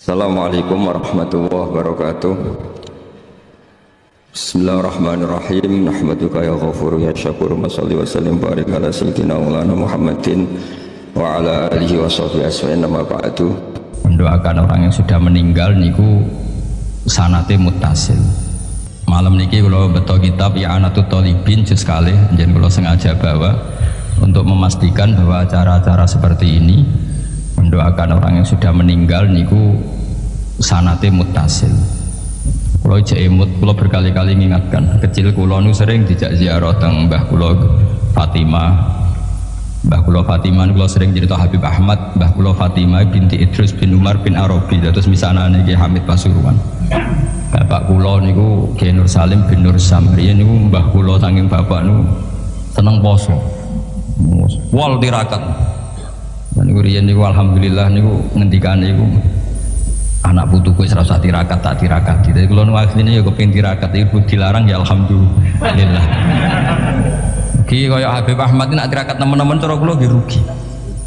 Assalamualaikum warahmatullahi wabarakatuh. Bismillahirrahmanirrahim. Nahmaduka ya ghafur ya syakur. Mashalli wa sallim barik ala sayyidina maulana Muhammadin wa ala alihi wa sahbihi aswa'in nama ba'du. Mendoakan orang yang sudah meninggal niku sanate muttasil. Malam niki kalau betul kitab I'anatul Thalibin juz kali njen kula sengaja bawa untuk memastikan bahwa acara-acara seperti ini mendoakan orang yang sudah meninggal niku sanate muttasil. Kula jemut, kula berkali-kali mengingatkan kecil kula nu sering dijak ziarah teng Mbah kula Fatimah. Mbah kula Fatimah kula sering cerita Habib Ahmad, Mbah kula Fatimah binti Idrus bin Umar bin Arabi, terus misanane Ki Hamid Pasuruan. Bapak kula niku Ki Nur Salim bin Nur Samri niku mbah kula saking bapak niku seneng poso. Wal tirakat. Dan riyen niku alhamdulillah niku ngendikane niku anak putuku wis ora usah tirakat tak tirakati. Dadi kula nu asline ya kepengin tirakat ibu dilarang ya alhamdulillah. Ki kaya Habib Ahmad nak tirakat teman-teman cara kula nggih rugi.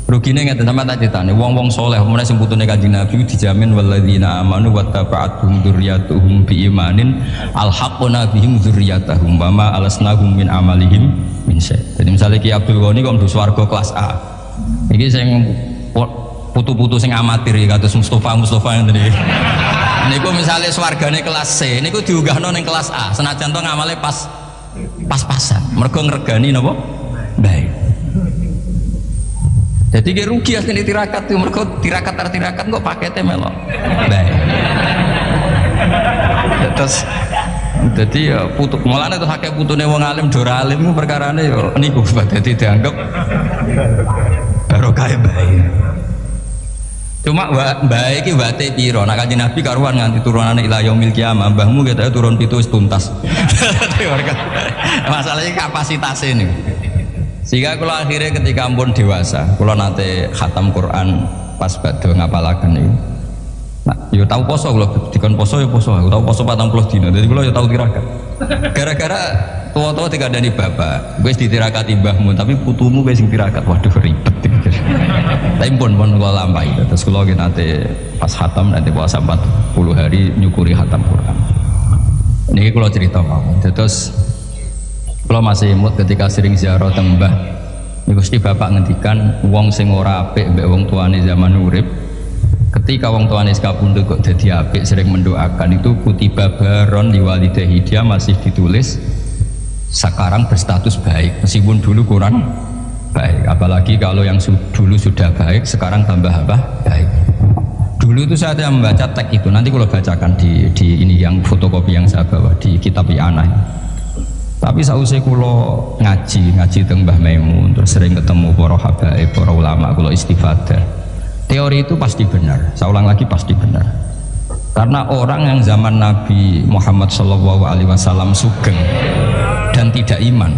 Rugine ngeten sampeyan tak critane wong-wong saleh meneh sing putune Kanjeng Nabi dijamin walladzina amanu wattaba'atuhum dzurriyyatuhum biimanin alhaqna bihim dzurriyyatahum wa ma alasnahum min amalihim min syai'. Jadi misalnya Ki Abdul Ghani kok ndus swarga kelas A. Iki sing putu-putu sing amatir ya kados Mustafa yang tadi. Niku misalnya swargane kelas C, niku diunggahno ning kelas A. Senajan to ngamale pas-pasan. Mergo ngregani napa? Baik. Jadi ki rugi asline tirakat itu mergo tirakat kok pakete melok. Baik. Terus jadi ya putu mulane terus akeh putune wong alim dora alim ku perkarane ya niku dadi dianggap barokah bae. Cuma bae iki wate piro nek Kanjeng Nabi karuan nganti turunane ila yaumil qiyamah mbahmu ketoke turun 7 wis tuntas. Masalahnya kapasitas ini. Sehingga kula akhirnya ketika ampun dewasa kula nate khatam Quran pas badhe ngapalaken niku. Nah, yo tau poso kula dikon poso yo poso, aku tau poso 40 dina. Dadi kula yo tau tirakat. Gara-gara tua-tua dikandani bapak, wis ditirakati mbahmu tapi putumu wis sing tirakat. Waduh ribet iki. Tapi pun kula lampahi. Terus kula nate pas khatam nanti puasa 40 hari nyukuri khatam Quran. Niki kula cerita mawon. Terus kula masih imut ketika sering ziarah teng mbah. Niku Gusti bapak ngendikan wong sing ora apik mbek wong tuane zaman urip. Ketika wong tuane sekapundhut kok dadi apik sering mendoakan itu kutiba baron liwalidahi, dia masih ditulis sekarang berstatus baik meskipun dulu kurang baik. Apalagi kalau yang dulu sudah baik sekarang tambah apa? Baik. Dulu itu saya membaca teks itu, nanti kalau bacakan di ini yang fotokopi yang saya bawa di kitab I'anah. Tapi sausé kula ngaji teng Mbah Maimun terus sering ketemu para habaib, para ulama kula istifadah. Teori itu pasti benar, saya ulang lagi pasti benar. Karena orang yang zaman Nabi Muhammad SAW sugeng dan tidak iman,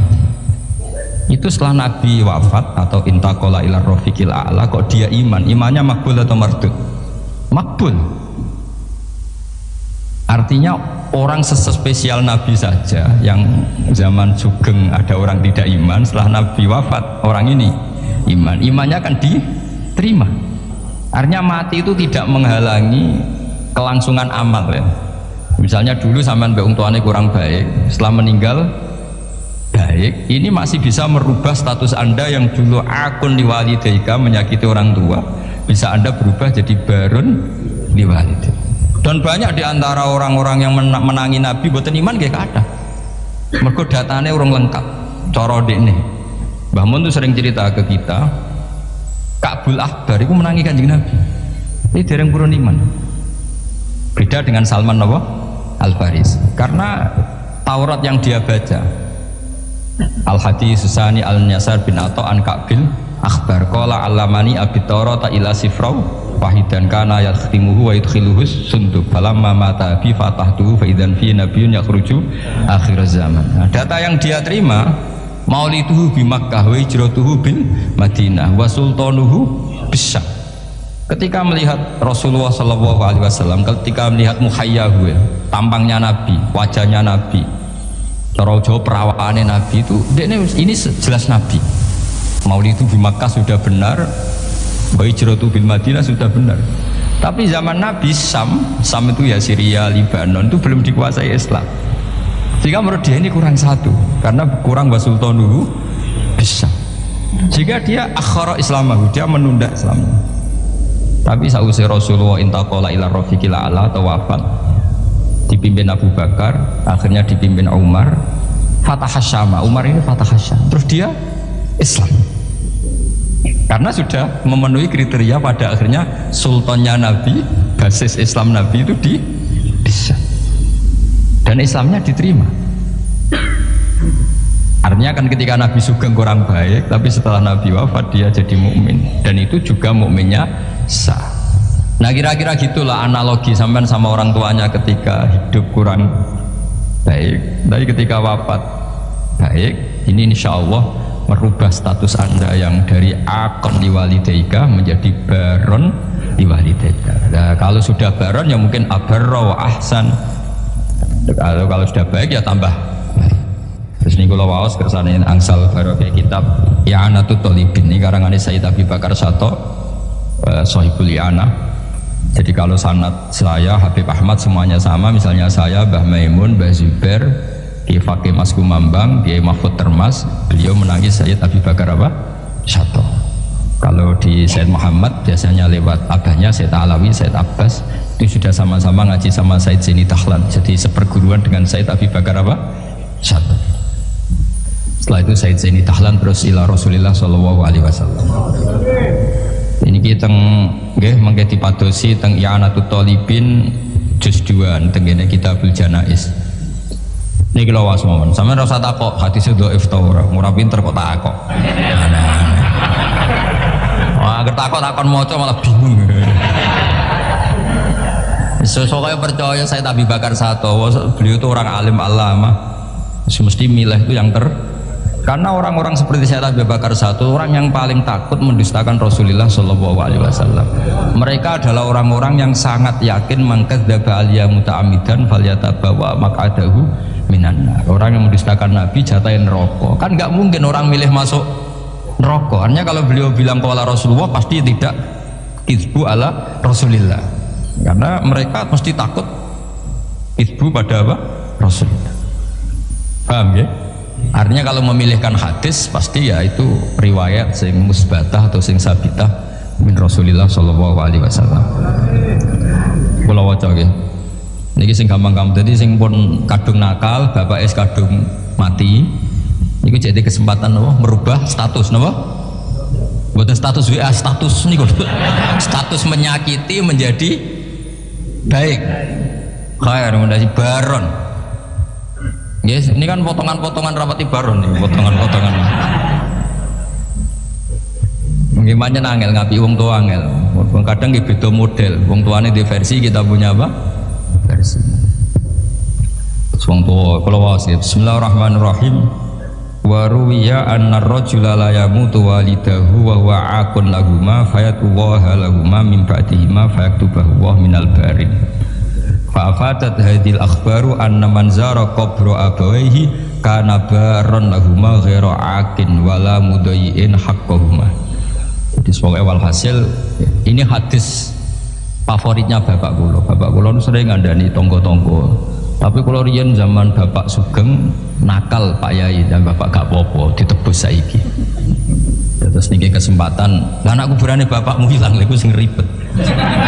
itu setelah Nabi wafat atau intaqala ila rafiqil a'la kok dia iman, imannya makbul atau mardud? Makbul. Artinya orang sespesial Nabi saja yang zaman sugeng ada orang tidak iman, setelah Nabi wafat orang ini iman, imannya akan diterima. Artinya mati itu tidak menghalangi kelangsungan amal ya. Misalnya dulu sampean mbek wong tuane kurang baik, setelah meninggal baik, ini masih bisa merubah status Anda yang dulu akun liwalidaika menyakiti orang tua, bisa Anda berubah jadi barun liwalidaika. Dan banyak diantara orang-orang yang menangi Nabi boten iman nggih kathah. Mergo datane urung lengkap. Cara dekne. Mbah Mun tuh sering cerita ke kita, Ka'bul Ahbar itu menangi Kanjeng Nabi. Ini dereng purun iman. Beda dengan Salman Al-Faris. Karena Taurat yang dia baca, Al-Hadis Susani Al-Nyasar bin Atha an Ka'bil Akhbar qala allamani abit Taurata ila sifrau wahidan kana yakhtimuhu wa yudkhiluhu sunduk falamma mata bi fatahtuhu fa idzan fi nabiyyun yakhruju akhir zaman. Nah, data yang dia terima mauliduhu bi Makkah wa hijratuhu bil Madinah wa sultanuhu bisyam. Ketika melihat Rasulullah SAW, ketika melihat muhayyahu, tampangnya Nabi, wajahnya Nabi, cara Jawa perawakannya Nabi itu, ini jelas Nabi. Maulidu di Makkah sudah benar, wa hijratu bil Madinah sudah benar. Tapi zaman Nabi Sam itu ya Syria, Lebanon itu belum dikuasai Islam. Sehingga menurut dia ini kurang satu, karena kurang wasultanuhu bisa. Jika dia akhara Islamahu, dia menunda Islamnya. Tapi sausai Rasulullah intaqala ila rafiqil a'la atau wafat, dipimpin Abu Bakar, akhirnya dipimpin Umar, Fatah Syama. Umar ini Fatah Syam. Terus dia Islam. Karena sudah memenuhi kriteria pada akhirnya sultannya Nabi, basis Islam Nabi itu di Syam. Dan Islamnya diterima. Artinya kan ketika Nabi Sugeng kurang baik, tapi setelah Nabi wafat dia jadi mukmin, dan itu juga mukminnya sah. Nah kira-kira gitulah analogi sampean sama orang tuanya ketika hidup kurang baik, tapi ketika wafat baik. Ini insya Allah merubah status anda yang dari akon liwalidaika menjadi baron liwalidaika. Nah, kalau sudah baron ya mungkin abarra wa ahsan. Kalau sudah baik ya tambah baik. Terus ini kalau wawas kersane angsal barokah kitab I'anatul Talibin, ini karangan Sayyid Abi Bakar Sato, Sohibul I'anah. Jadi kalau sanad saya Habib Ahmad semuanya sama, misalnya saya Mbah Maimun, Mbah Zubair, Kiai Fakih Mas Kumambang, Kiai Mahfud Termas, beliau menangis Sayyid Abi Bakar apa? Sato. Kalau di Sayyid Muhammad biasanya lewat abahnya Sayyid Alawi, Sayyid Abbas, itu sudah sama-sama ngaji sama Sayyid Zaini Tahlan, jadi seperguruan dengan Sayyid Abi Bakar apa? Sato. Setelah itu Sayyid Zaini Tahlan terus ila Rasulillah sallallahu alaihi wasallam. Ini kita nggih mengke dipadosi teng I'anatul Talibin juz 2 tengene Kitabul Janaiz. Niki lho was mawon. Sampeyan ora usah takok hadis dhaif ta ora. Ora pinter kok takok. Wah, takon maca malah bingung. Sesuai percaya saya Abi Bakar Sato, beliau itu orang alim alama. Mesti milih itu yang karena orang-orang seperti saya Abi Bakar Sato orang yang paling takut mendustakan Rasulullah Shallallahu Alaihi Wasallam. Mereka adalah orang-orang yang sangat yakin mangkadzdzaba aliyya muta'ammidan falyatabawa maq'adahu minan nar. Orang yang mendustakan Nabi jatahin neraka. Kan nggak mungkin orang milih masuk neraka. Artinya kalau beliau bilang qala Rasulullah pasti tidak kizbu ala Rasulillah. Karena mereka mesti takut kizbu pada apa? Rasulullah. Paham ya? Artinya kalau memilihkan hadis pasti ya itu riwayat sing musbatah atau sing sabitah min Rasulillah sallallahu alaihi wasallam. Kula waca nggih. Niki sing gampang-gampang dadi sing pun kadung nakal, bapak es kadung mati. Niku jadi kesempatan napa merubah status napa? Mboten status WA, status niku. Status menyakiti menjadi baik. Khair menjadi baron. Yes, ini kan potongan-potongan rapati baron nih, potongan-potongan. Gimana nangel ngapi wong tua angel. Kadang beda model. Wong tuane di versi, kita punya apa? Versi. Wong tua kalau wasit. Bismillahirrahmanirrahim. Wa ruwiya anna ar-rajula la yamutu walidahu wa huwa aqun lahuma fayatullaha lahuma min ba'dihima fayaktubahu wa minal barin. Fa'afadat hadil akhbaru anna man zara qabra abawaihi kana baron lahuma ghaira aqin wala mudayyin haqqahuma. Jadi sebagai walhasil ini hadis favoritnya bapak kula. Bapak kula sering ngandani tonggo-tonggo. Tapi kalau riyen zaman bapak Sugeng nakal Pak Yai dan bapak gak apa-apa ditebus saiki. Terus niki kesempatan, lah anak kuburane bapakmu hilang lha iku sing ribet.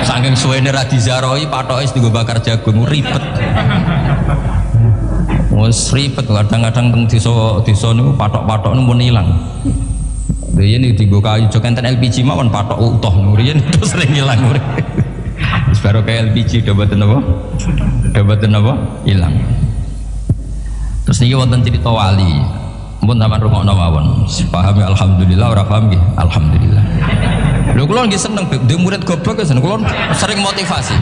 Saking suwene ra diziarahi patoke dienggo bakar jagung ribet. Wes ribet kadang-kadang teng desa niku patok-patok niku pun ilang. Riyen dienggo kayu jokenten LPG mawon patok utuh riyen terus sering ilang. Wis baru kayak LPG dobeten apa? Dobeten apa? Ilang. Terus niki wonten cerita wali. Mumpun sampean rungokno mawon. Paham ya alhamdulillah, ora paham nggih alhamdulillah. Lho kula nggih seneng ndek murid goblok seneng kula sering motivasi.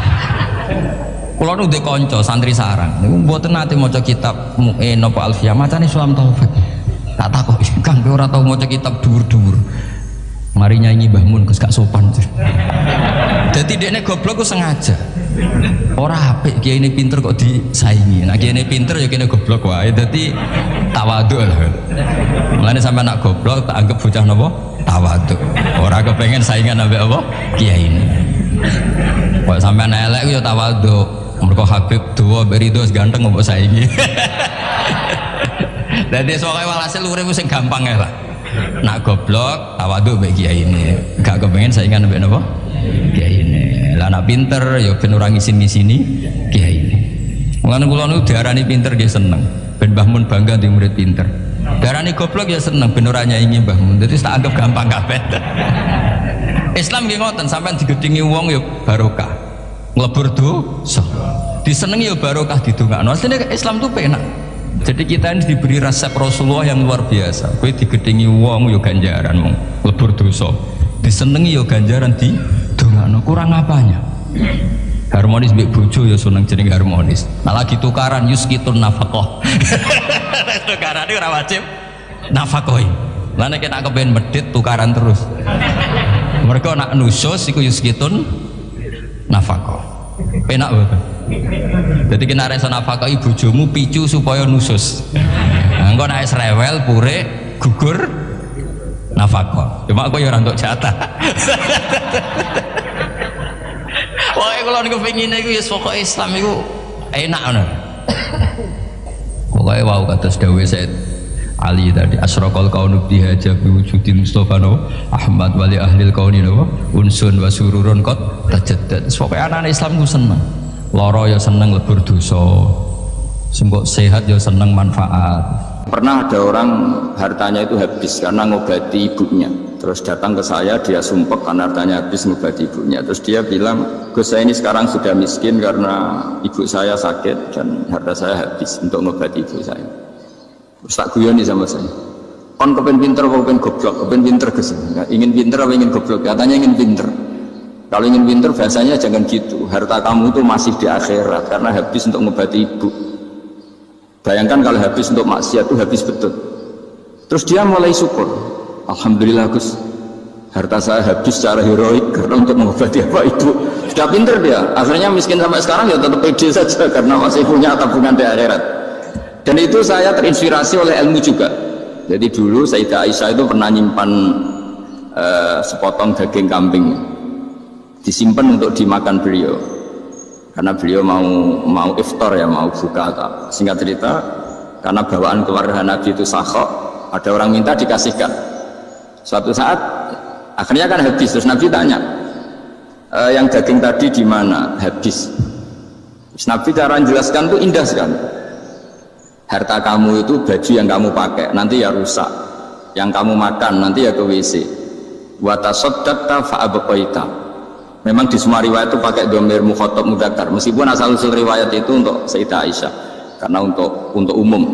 Kula nu ndek kanca santri sarang niku mboten nate maca kitab Mu'in napa Alfiyah, macane Sulam Taufik. Tak takok, Kang kowe ora tau maca kitab dhuwur-dhuwur. Mari nyanyi Mbah Mun Gus gak sopan. Dadi dekne goblok ku sengaja. Ora apik kiai ini pinter kok disaingi. Nah kiai ini pinter ya kene goblok wae. Dadi tawadhu lah. Mulane sampe anak goblok tak anggap bocah napa? Tawadhu. Ora kepengen saingan ambek apa? Kiai ini. Kok sampean elek yo tawadhu. Mergo Habib duwa berido ganteng mbok saiki. Dadi soalnya walhasil urip sing gampang ya lah. Nak goblok tawadhu mbek kiai ini. Gak kepengen saingan mbek napa? Kiai ini. Lah nak pinter ya ben ora ngisin-ngisini kiai ini. Mulane kula niku diarani pinter nggih seneng. Ben Mbah Mun bangga di murid pinter. Diarani goblok ya seneng ben ora nyaingi Mbah Mun. Dadi tak anggap gampang kabeh. Islam nggih ngoten, sampean digedhingi wong ya barokah. Nglebur dosa. Disenengi ya barokah didongakno. Asline Islam tuh penak. Jadi kita ini diberi resep Rasulullah yang luar biasa. Kowe digedhingi wong yo ganjaran mong lebur dosa. Disenengi yo ganjaran di dongakno. Kurang apanya? Harmonis mbek bojo yo seneng jeneng harmonis. Nah lagi tukaran yuskitun nafaqah. Tukaran iki ora wajib nafaqoi. Lah nek nak kepen medhit tukaran terus. Mergo nak nusus iku yuskitun nafaqah. Penak betul. Jadi kena rasa nafkah ibu bojomu picu supaya nusus. Engko nek wis rewel pure gugur nafkah. Cuma aku ya ora entuk jatah. Pokoke kula niku pengine iku ya pokoke Islam iku enak ngono. Pokoke wau kados dawuh Said Ali tadi asraqal kaunu bihaja bi wujudil Mustafa Ahmad wali ahlil kauni unsun wa sururun qad tajaddad. Pokoke anak Islam ku seneng. Loro ya seneng lebur dosa, sembok sehat ya seneng manfaat. Pernah ada orang hartanya itu habis karena ngobati ibunya. Terus datang ke saya, dia sumpek karena hartanya habis ngobati ibunya. Terus dia bilang, Gus saya ini sekarang sudah miskin karena ibu saya sakit dan harta saya habis untuk ngobati ibu saya. Terus tak guyoni sama saya, kon kepen pinter apa kepen goblok? Kepen pinter Gus. Ingin pinter apa ingin goblok? Katanya ingin pinter. Kalau ingin pinter bahasanya jangan gitu. Harta kamu itu masih di akhirat karena habis untuk ngobati ibu. Bayangkan kalau habis untuk maksiat itu habis betul. Terus dia mulai syukur. Alhamdulillah Gus, harta saya habis secara heroik karena untuk mengobati apa ibu. Sudah pinter dia. Akhirnya miskin sampai sekarang ya tetap pede saja karena masih punya tabungan di akhirat. Dan itu saya terinspirasi oleh ilmu juga. Jadi dulu Sayyidah Aisyah itu pernah nyimpan sepotong daging kambing. Disimpan untuk dimakan beliau karena beliau mau iftar ya, mau buka. Singkat cerita, karena bawaan keluarga Nabi itu sakhok, ada orang minta dikasihkan. Suatu saat akhirnya kan habis. Terus Nabi tanya, yang daging tadi di mana? Habis. Terus Nabi cara menjelaskan itu indah sekali. Harta kamu itu baju yang kamu pakai nanti ya rusak, yang kamu makan nanti ya ke WC. Wa tasaddaqta fa abqaita. Memang di semua riwayat itu pakai dhamir mukhatab mudzakkar, meskipun asal-usul riwayat itu untuk Sayyidah Aisyah karena untuk umum.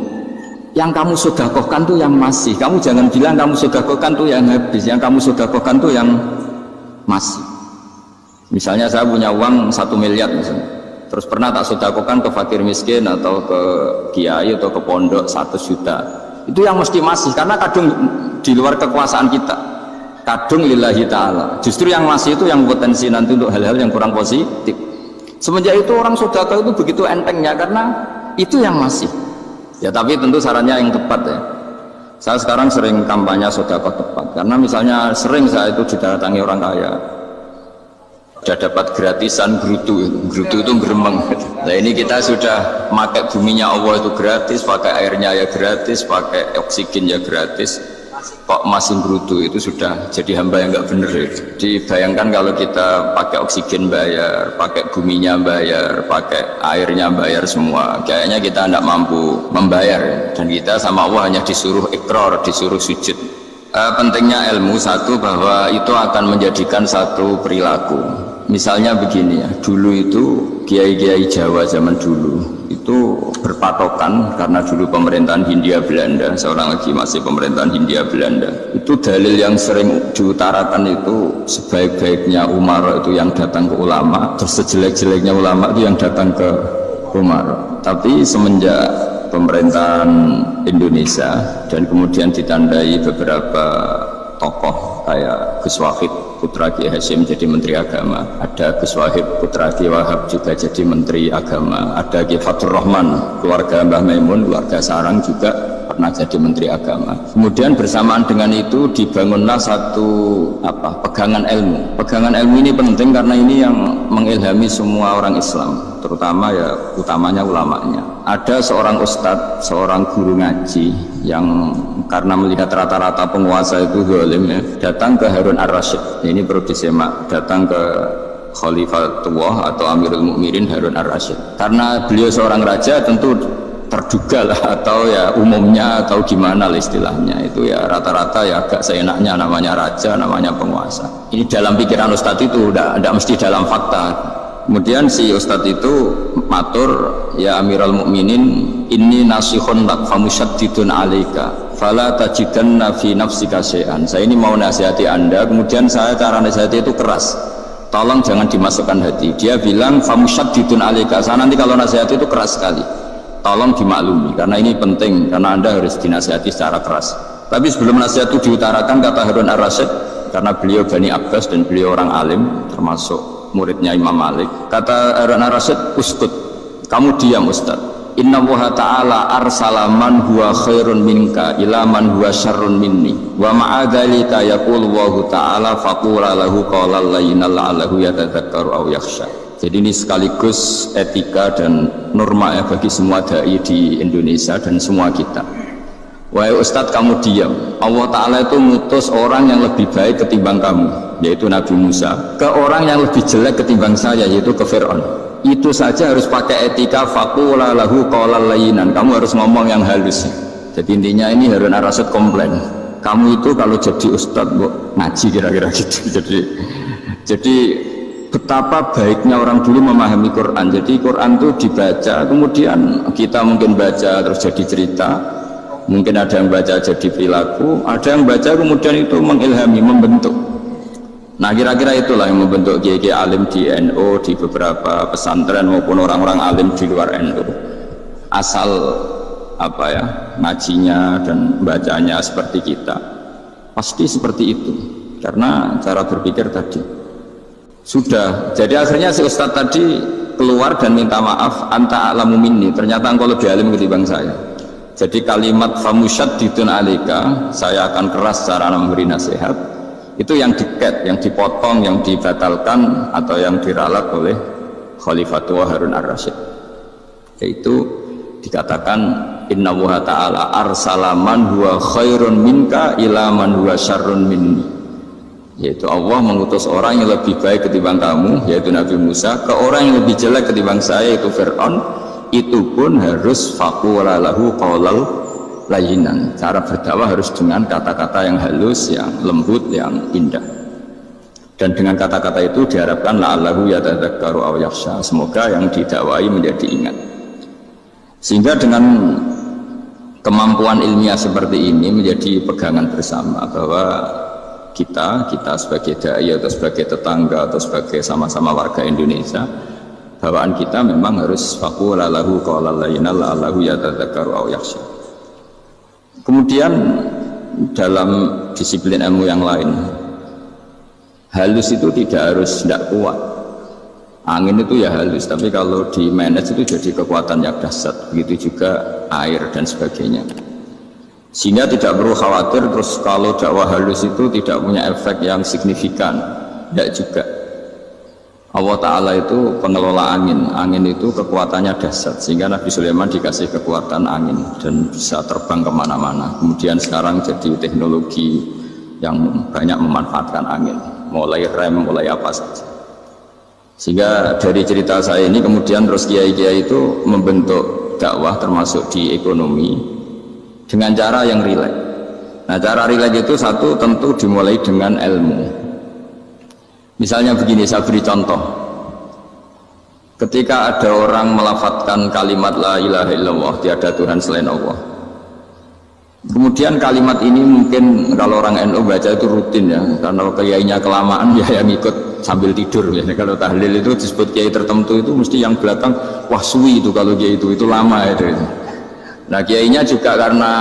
Yang kamu sedekahkan tuh yang masih, kamu jangan bilang kamu sedekahkan tuh yang habis, yang kamu sedekahkan tuh yang masih. Misalnya saya punya uang 1 miliar misalnya, terus pernah tak sedekahkan ke fakir miskin atau ke kiai atau ke pondok 100 juta, itu yang mesti masih karena kadung di luar kekuasaan kita. Kadung lillahi ta'ala. Justru yang masih itu yang potensi nanti untuk hal-hal yang kurang positif. Semenjak itu orang sedekah itu begitu entengnya karena itu yang masih. Ya tapi tentu sarannya yang tepat ya. Saya sekarang sering kampanye sedekah tepat karena misalnya sering saya itu didatangi orang kaya. Sudah dapat gratisan gerutu itu geremeng. Nah ini kita sudah pakai buminya Allah itu gratis, pakai airnya ya gratis, pakai oksigen ya gratis. Kok masih gerutu itu sudah jadi hamba yang nggak bener. Jadi bayangkan kalau kita pakai oksigen bayar, pakai buminya bayar, pakai airnya bayar semua, kayaknya kita tidak mampu membayar dan kita sama Allah hanya disuruh ikrar, disuruh sujud. Pentingnya ilmu satu bahwa itu akan menjadikan satu perilaku. Misalnya begini ya, dulu itu kiai-kiai Jawa zaman dulu itu berpatokan karena dulu pemerintahan Hindia Belanda, seorang lagi masih pemerintahan Hindia Belanda. Itu dalil yang sering diutarakan itu sebaik-baiknya umara itu yang datang ke ulama, terus sejelek-jeleknya ulama itu yang datang ke umara. Tapi semenjak pemerintahan Indonesia dan kemudian ditandai beberapa tokoh kayak Gus Wahid putra Kiai Hasyim jadi Menteri Agama, ada Gus Wahid putra Kiai Wahab juga jadi Menteri Agama, ada Kiai Fathur Rahman keluarga Mbah Maimun, keluarga Sarang juga pernah jadi Menteri Agama. Kemudian bersamaan dengan itu dibangunlah satu pegangan ilmu. Pegangan ilmu ini penting karena ini yang mengilhami semua orang Islam, terutama ya utamanya ulamanya. Ada seorang ustadz, seorang guru ngaji yang karena melihat rata-rata penguasa itu zalim ya, datang ke Harun ar-Rasyid. Ini perlu disimak, datang ke Khalifatullah atau Amirul Mukminin Harun ar-Rasyid. Karena beliau seorang raja, tentu terduga lah, atau ya umumnya atau gimana lah istilahnya, itu ya rata-rata ya agak seenaknya, namanya raja, namanya penguasa. Ini dalam pikiran ustadz itu, tidak mesti dalam fakta. Kemudian si ustadz itu matur, ya Amirul Mukminin, inni nasihun lak famusyaddidun alaika fala tajidanna fi nafsika syai'an. Saya ini mau nasihati anda, kemudian saya cara nasihati itu keras, tolong jangan dimasukkan hati. Dia bilang famusyaddidun alaika, saya nanti kalau nasihati itu keras sekali, tolong dimaklumi karena ini penting, karena anda harus dinasihati secara keras. Tapi sebelum nasihat itu diutarakan, kata Harun ar-Rasyid, karena beliau Bani Abbas dan beliau orang alim termasuk muridnya Imam Malik, kata Harun ar-Rasyid, uskut, kamu diam Ustaz. Inna Allaha ta'ala arsala man huwa khairun minka ila man huwa syarrun minni wa ma'adhalika yaqulu Allahu ta'ala faqula lahu qawlan layyinan la'allahu yatadzakkaru aw yakhsha. Jadi ini sekaligus etika dan norma ya bagi semua dai di Indonesia dan semua kita. Wahai Ustadz, kamu diam. Allah Ta'ala itu ngutus orang yang lebih baik ketimbang kamu, yaitu Nabi Musa, ke orang yang lebih jelek ketimbang saya, yaitu ke Fir'aun. Itu saja harus pakai etika, faqula lahu qawlan layyinan, kamu harus ngomong yang halus. Jadi intinya ini Harun ar-Rasyid komplain, kamu itu kalau jadi Ustadz ngaji kira-kira gitu. Jadi betapa baiknya orang dulu memahami Quran. Jadi Quran itu dibaca, kemudian kita mungkin baca terus jadi cerita, mungkin ada yang baca jadi perilaku, ada yang baca kemudian itu mengilhami, membentuk. Nah kira-kira itulah yang membentuk kiai-kiai alim di NU, di beberapa pesantren maupun orang-orang alim di luar NU. Asal ngajinya dan bacanya seperti kita, pasti seperti itu, karena cara berpikir tadi sudah. Jadi akhirnya si Ustadz tadi keluar dan minta maaf, anta a'lamu minni, ternyata engkau lebih alim ketimbang saya. Jadi kalimat famusyaddidun alaika, saya akan keras cara memberi nasihat, itu yang diket, yang dipotong, yang dibatalkan atau yang diralat oleh Khalifatullah Harun ar-Rasyid. Yaitu dikatakan inna Allaha ta'ala arsala man huwa khairun minka ila man huwa syarrun minni, yaitu Allah mengutus orang yang lebih baik ketimbang kamu, yaitu Nabi Musa, ke orang yang lebih jelek ketimbang saya, yaitu Fir'aun. Itu pun harus faqula lahu qawlan layyinan, cara berdakwah harus dengan kata-kata yang halus, yang lembut, yang indah, dan dengan kata-kata itu diharapkan la'allahu yatadzakkaru aw yakhsha, semoga yang didakwai menjadi ingat. Sehingga dengan kemampuan ilmiah seperti ini menjadi pegangan bersama bahwa kita sebagai dai atau sebagai tetangga atau sebagai sama-sama warga Indonesia, bawaan kita memang harus faqula lahu qawlan layyinan la'allahu yatadzakkaru aw yakhsha. Kemudian dalam disiplin ilmu yang lain, halus itu tidak kuat. Angin itu ya halus, tapi kalau di manage itu jadi kekuatan yang dahsyat. Begitu juga air dan sebagainya. Sehingga tidak perlu khawatir terus kalau dakwah halus itu tidak punya efek yang signifikan. Tidak juga. Allah Ta'ala itu pengelola angin itu kekuatannya dahsyat, sehingga Nabi Sulaiman dikasih kekuatan angin dan bisa terbang kemana-mana. Kemudian sekarang jadi teknologi yang banyak memanfaatkan angin, mulai rem, mulai apa saja. Sehingga dari cerita saya ini kemudian terus kiai-kiai itu membentuk dakwah termasuk di ekonomi dengan cara yang rileks. Nah cara rileks itu satu tentu dimulai dengan ilmu. Misalnya begini, saya beri contoh. Ketika ada orang melafadzkan kalimat la ilaha illallah, tiada Tuhan selain Allah. Kemudian kalimat ini mungkin kalau orang NU baca itu rutin ya, karena kiainya kelamaan ya yang ikut sambil tidur ya. Kalau tahlil itu disebut kiai tertentu itu mesti yang belakang wah suwi itu, kalau kiai itu lama itu. Nah kiainya juga karena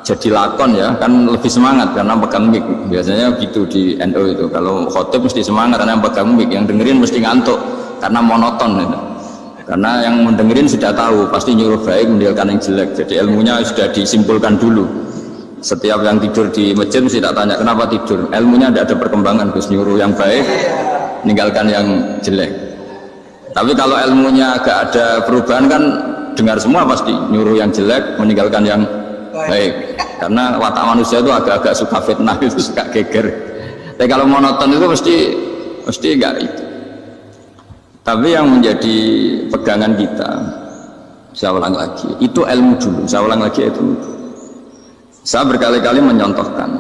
jadi lakon ya, kan lebih semangat karena pegang mic. Biasanya gitu di NU itu, kalau khotib mesti semangat karena pegang mic, yang dengerin mesti ngantuk karena monoton gitu. Karena yang mendengerin sudah tahu, pasti nyuruh baik meninggalkan yang jelek. Jadi ilmunya sudah disimpulkan dulu. Setiap yang tidur di masjid mesti tak tanya kenapa tidur. Ilmunya tidak ada perkembangan, terus nyuruh yang baik meninggalkan yang jelek. Tapi kalau ilmunya agak ada perubahan kan dengar semua pasti nyuruh yang jelek meninggalkan yang baik. Karena watak manusia itu agak-agak suka fitnah, itu suka geger. Tapi kalau monoton itu mesti enggak itu. Tapi yang menjadi pegangan kita, saya ulang lagi, itu ilmu dulu. Saya ulang lagi itu. Saya berkali-kali menyontohkan,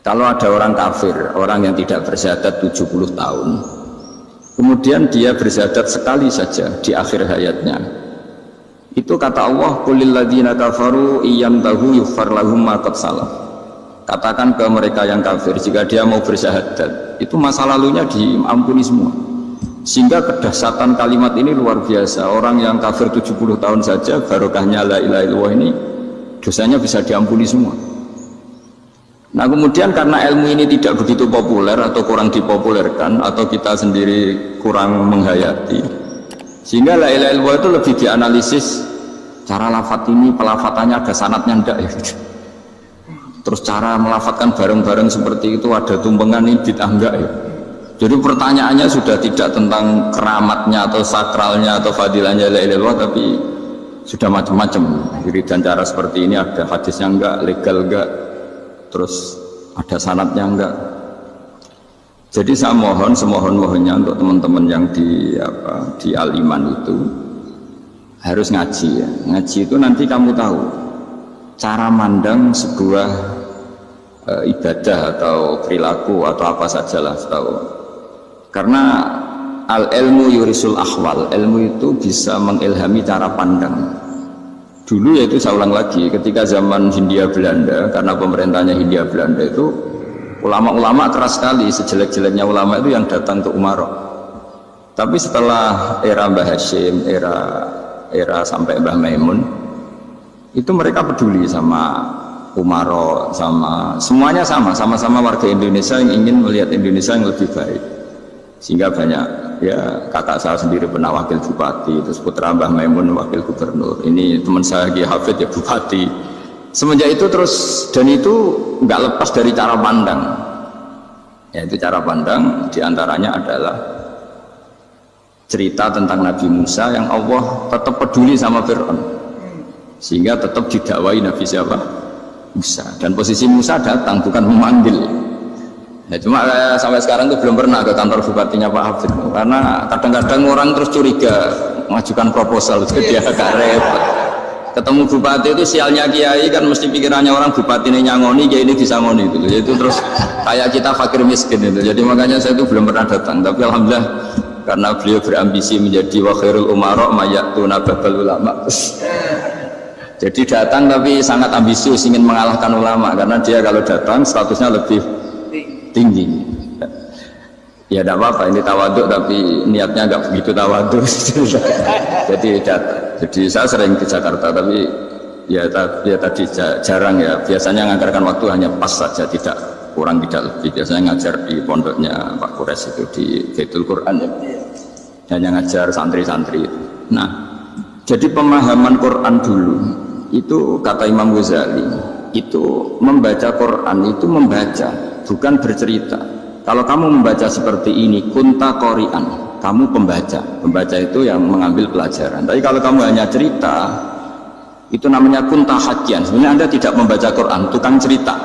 kalau ada orang kafir, orang yang tidak bersyahadat 70 tahun, kemudian dia bersyahadat sekali saja di akhir hayatnya. Itu kata Allah, qulil ladzina kafaru iyyantahu yughfar lahum ma qad salaf. Katakan ke mereka yang kafir, jika dia mau bersyahadat, itu masa lalunya diampuni semua. Sehingga kedahsyatan kalimat ini luar biasa. Orang yang kafir 70 tahun saja, barokahnya la ilaha illallah ini, dosanya bisa diampuni semua. Nah kemudian karena ilmu ini tidak begitu populer atau kurang dipopulerkan, atau kita sendiri kurang menghayati, sehingga la ilaha illallah itu lebih dianalisis cara lafadz ini, pelafatannya ada sanadnya enggak ya gitu. Terus cara melafatkan bareng-bareng seperti itu ada tumpengan ini bid'ah enggak ya. Jadi pertanyaannya sudah tidak tentang keramatnya atau sakralnya atau fadilahnya la ilaha illallah, tapi sudah macam-macam. Jadi dan cara seperti ini ada hadisnya enggak, legal enggak, terus ada sanadnya enggak. Jadi saya mohon semohon-mohonnya untuk teman-teman yang di Al-Iman itu harus ngaji ya. Ngaji itu nanti kamu tahu cara mandang sebuah ibadah atau perilaku atau apa sajalah tahu. Karena al-ilmu yurisul ahwal, ilmu itu bisa mengilhami cara pandang. Dulu yaitu saya ulang lagi, ketika zaman Hindia Belanda, karena pemerintahnya Hindia Belanda itu ulama-ulama keras sekali, sejelek-jeleknya ulama itu yang datang ke Umarok. Tapi setelah era Mbah Hashim, era sampai Mbah Maimun, itu mereka peduli sama Umarok, sama semuanya sama-sama warga Indonesia yang ingin melihat Indonesia yang lebih baik. Sehingga banyak ya, kakak saya sendiri pernah wakil bupati, terus putra Mbah Maimun wakil gubernur, ini teman saya Ki Hafid ya bupati. Semenjak itu terus, dan itu nggak lepas dari cara pandang, yaitu cara pandang diantaranya adalah cerita tentang Nabi Musa yang Allah tetap peduli sama Fir'aun, sehingga tetap didakwai Nabi siapa? Musa. Dan posisi Musa datang bukan memanggil. Ya, cuma sampai sekarang tuh belum pernah ke kantor bupatinya Pak Hafid, karena kadang-kadang orang terus curiga mengajukan proposal, jadi dia agak repot. Ketemu bupati itu sialnya kiai kan mesti pikirannya orang bupati ini nyangoni, kiai ini disangoni itu. Jadi terus kayak kita fakir miskin itu. Jadi makanya saya itu belum pernah datang. Tapi alhamdulillah karena beliau berambisi menjadi wa khairul umara mayatuna babal ulama. Jadi datang tapi sangat ambisius ingin mengalahkan ulama, karena dia kalau datang statusnya lebih tinggi. Ya tidak apa-apa, ini tawaduk tapi niatnya agak begitu tawaduk. Jadi saya sering ke Jakarta, tapi ya tadi jarang ya. Biasanya menganggarkan waktu hanya pas saja, tidak kurang tidak lebih. Biasanya ngajar di pondoknya Pak Kures itu di Baitul Quran ya. Hanya ngajar santri-santri itu. Nah, jadi pemahaman Quran dulu itu kata Imam Ghazali, itu membaca Quran itu membaca, bukan bercerita. Kalau kamu membaca seperti ini, kunta qori'an, kamu pembaca. Pembaca itu yang mengambil pelajaran. Tapi kalau kamu hanya cerita, itu namanya kunta hakian. Sebenarnya Anda tidak membaca Quran, tukang cerita.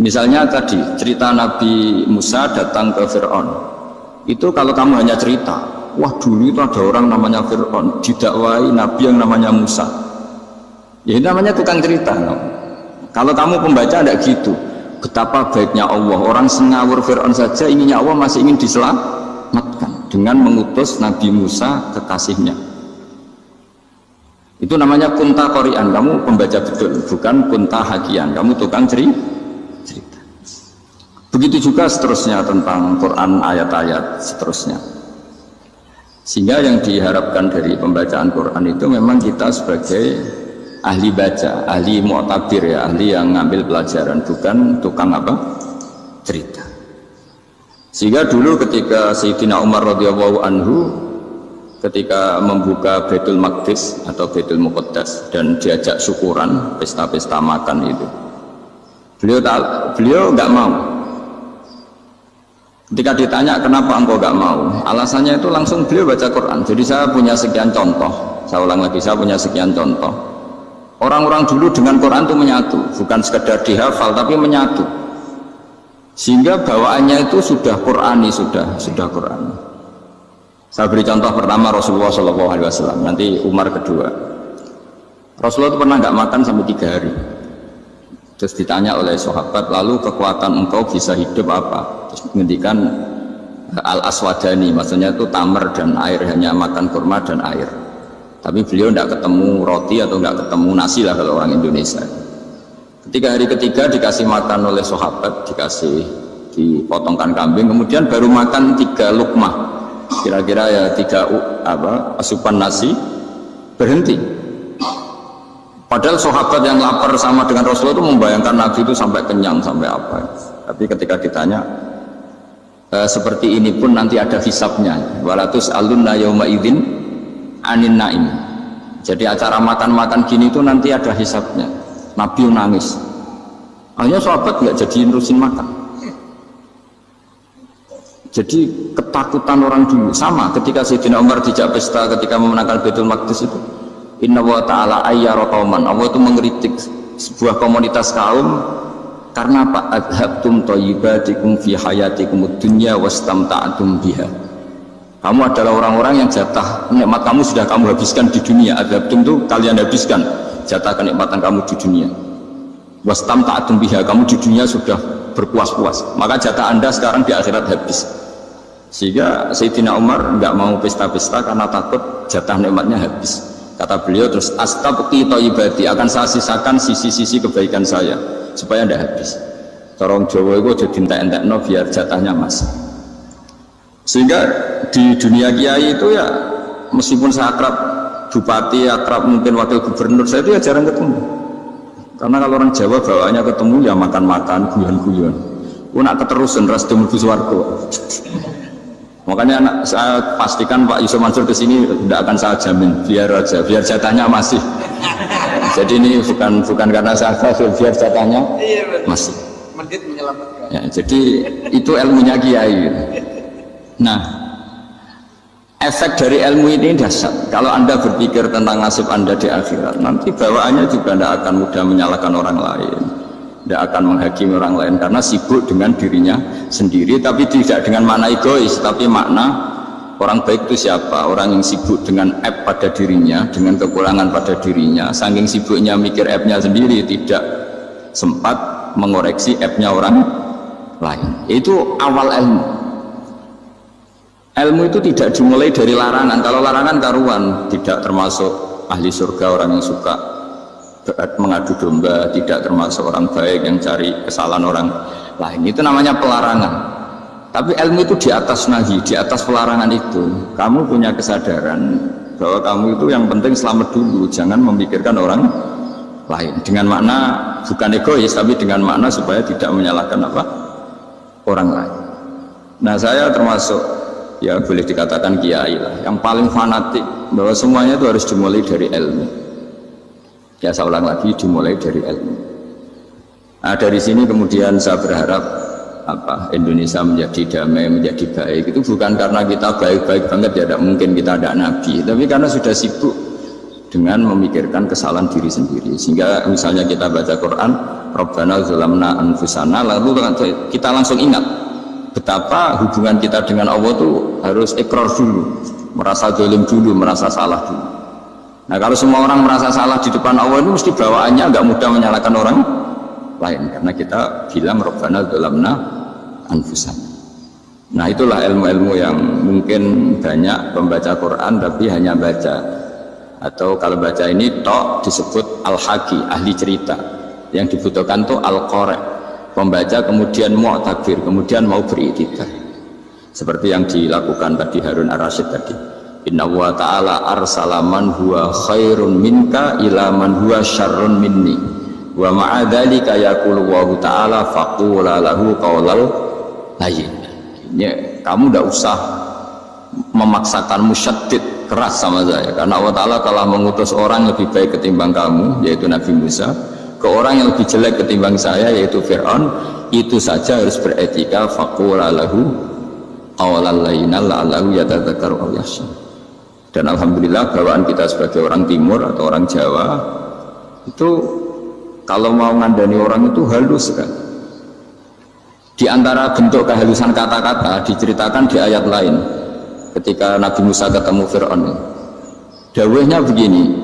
Misalnya tadi cerita Nabi Musa datang ke Fir'aun. Itu kalau kamu hanya cerita, wah dulu itu ada orang namanya Fir'aun didakwai Nabi yang namanya Musa. Ya ini namanya tukang cerita. No? Kalau kamu pembaca tidak gitu. Betapa baiknya Allah, orang sengawur Fir'aun saja inginnya Allah masih ingin diselamatkan dengan mengutus Nabi Musa kekasihnya. Itu namanya kunta qori'an, kamu pembaca betul, bukan kunta hakian, kamu tukang cerita. Begitu juga seterusnya tentang Quran, ayat-ayat seterusnya. Sehingga yang diharapkan dari pembacaan Quran itu memang kita sebagai ahli baca, ahli mu'tabir ya, ahli yang ngambil pelajaran, bukan tukang apa? Cerita. Sehingga dulu ketika Sayyidina Umar radhiyallahu anhu ketika membuka Baitul Maqdis atau Baitul Muqaddas dan diajak syukuran, pesta-pesta makan itu. Beliau nggak mau. Ketika ditanya kenapa engkau nggak mau, alasannya itu langsung beliau baca Quran. Jadi saya punya sekian contoh. Saya ulang lagi, saya punya sekian contoh. Orang-orang dulu dengan Quran itu menyatu, bukan sekedar dihafal tapi menyatu. Sehingga bawaannya itu sudah Qurani, sudah Qurani. Saya beri contoh pertama Rasulullah SAW, nanti Umar kedua. Rasulullah itu pernah nggak makan sampai 3 hari. Terus ditanya oleh sahabat, lalu kekuatan engkau bisa hidup apa? Terus menghentikan al-aswadani, maksudnya itu tamar dan air, hanya makan kurma dan air. Tapi beliau tidak ketemu roti atau nggak ketemu nasi lah kalau orang Indonesia. Ketika hari ketiga dikasih makan oleh sahabat, dipotongkan kambing, kemudian baru makan 3 lukmah, kira-kira ya 3 asupan nasi, berhenti. Padahal sahabat yang lapar sama dengan Rasulullah itu membayangkan Nabi itu sampai kenyang, sampai apa. Tapi ketika ditanya, seperti ini pun nanti ada hisabnya. Walatus alunna yauma idzin anin naim. Jadi acara makan-makan gini itu nanti ada hisabnya. Nabi nangis. Akhirnya sahabat nggak jadi nerusin makan. Jadi ketakutan orang dulu sama ketika Sayyidina Umar dijak pesta ketika memenangkan Baitul Maqdis itu. Inna wa ta'ala ayyara qauman. Allah itu mengkritik sebuah komunitas kaum karena apa? Adhabtum thayyibatikum fi hayatikum dunya wastamta'tum biha. Kamu adalah orang-orang yang jatah nikmat kamu sudah kamu habiskan di dunia. Adhabtum itu kalian habiskan jatah kenikmatan kamu di dunia. Wastamta'tum biha, kamu di dunia sudah berpuas-puas. Maka jatah Anda sekarang di akhirat habis. Sehingga Sayyidina Umar enggak mau pesta-pesta karena takut jatah nikmatnya habis. Kata beliau terus, astabqi thayyibati, akan saya sisakan sisi-sisi kebaikan saya supaya tidak habis. Corong Jawa itu jadi entek-entekno biar jatahnya masih. Sehingga di dunia kiai itu ya, meskipun saya akrab bupati, akrab mungkin wakil gubernur, saya itu ya jarang ketemu. Karena kalau orang Jawa bawaannya ketemu ya makan-makan, guyon-guyon. Nak keterusan ras mlebu swarga. Makanya saya pastikan Pak Yusuf Mansur kesini tidak akan saya jamin, biar aja, biar jatahnya masih. Jadi ini bukan karena saya biar jatahnya masih. Ya, jadi itu ilmunya kiai. Nah, efek dari ilmu ini dahsyat. Kalau Anda berpikir tentang nasib Anda di akhirat, nanti bawaannya juga tidak akan mudah menyalahkan orang lain, tidak akan menghakimi orang lain karena sibuk dengan dirinya sendiri, tapi tidak dengan makna egois, tapi makna orang baik itu siapa? Orang yang sibuk dengan aib pada dirinya, dengan kekurangan pada dirinya, saking sibuknya mikir aibnya sendiri, tidak sempat mengoreksi aibnya orang lain. Itu awal ilmu. Ilmu itu tidak dimulai dari larangan. Kalau larangan karuan, tidak termasuk ahli surga, orang yang suka mengadu domba, tidak termasuk orang baik yang cari kesalahan orang lain. Itu namanya pelarangan. Tapi ilmu itu di atas nahi, di atas pelarangan itu. Kamu punya kesadaran bahwa kamu itu yang penting selamat dulu, jangan memikirkan orang lain. Dengan makna bukan egois, tapi dengan makna supaya tidak menyalahkan orang lain. Nah, saya termasuk, ya boleh dikatakan kiai lah, yang paling fanatik bahwa semuanya itu harus dimulai dari ilmu. Ya saya ulang lagi, dimulai dari ilmu. Nah, dari sini kemudian saya berharap Indonesia menjadi damai, menjadi baik. Itu bukan karena kita baik-baik banget, ya tidak mungkin kita ada nabi, tapi karena sudah sibuk dengan memikirkan kesalahan diri sendiri. Sehingga misalnya kita baca Quran, Rabbana zalamna anfusana, lalu kita langsung ingat betapa hubungan kita dengan Allah itu harus ikrar dulu, merasa zalim dulu, merasa salah dulu. Nah, kalau semua orang merasa salah di depan Allah itu mesti bawaannya nggak mudah menyalahkan orang lain, karena kita bilang Rabbana zalamna anfusana. Nah, itulah ilmu-ilmu yang mungkin banyak pembaca Quran tapi hanya baca, atau kalau baca ini tok disebut al-haqi, ahli cerita. Yang dibutuhkan tuh al-qari, pembaca kemudian mu'tabir, kemudian mau beriktikad. Seperti yang dilakukan tadi Harun Ar-Rasyid tadi. Inna wa ta'ala arsala man huwa khairun minka ila man huwa syarrun minni wa ma'adhalika yaqulu wa ta'ala faqula lahu qawlal layyin. Kamu tidak usah memaksakan musyaddid keras sama saya, karena Allah Ta'ala telah mengutus orang lebih baik ketimbang kamu, yaitu Nabi Musa, ke orang yang lebih jelek ketimbang saya, yaitu Fir'aun. Itu saja harus beretika. Faqula lahu qawlan layyinan la'allahu yatadzakkaru aw yakhsha. Dan alhamdulillah bawaan kita sebagai orang timur atau orang Jawa itu kalau mau ngandani orang itu halus sekali. Di antara bentuk kehalusan kata-kata diceritakan di ayat lain ketika Nabi Musa ketemu Fir'aun. Dawuhnya begini,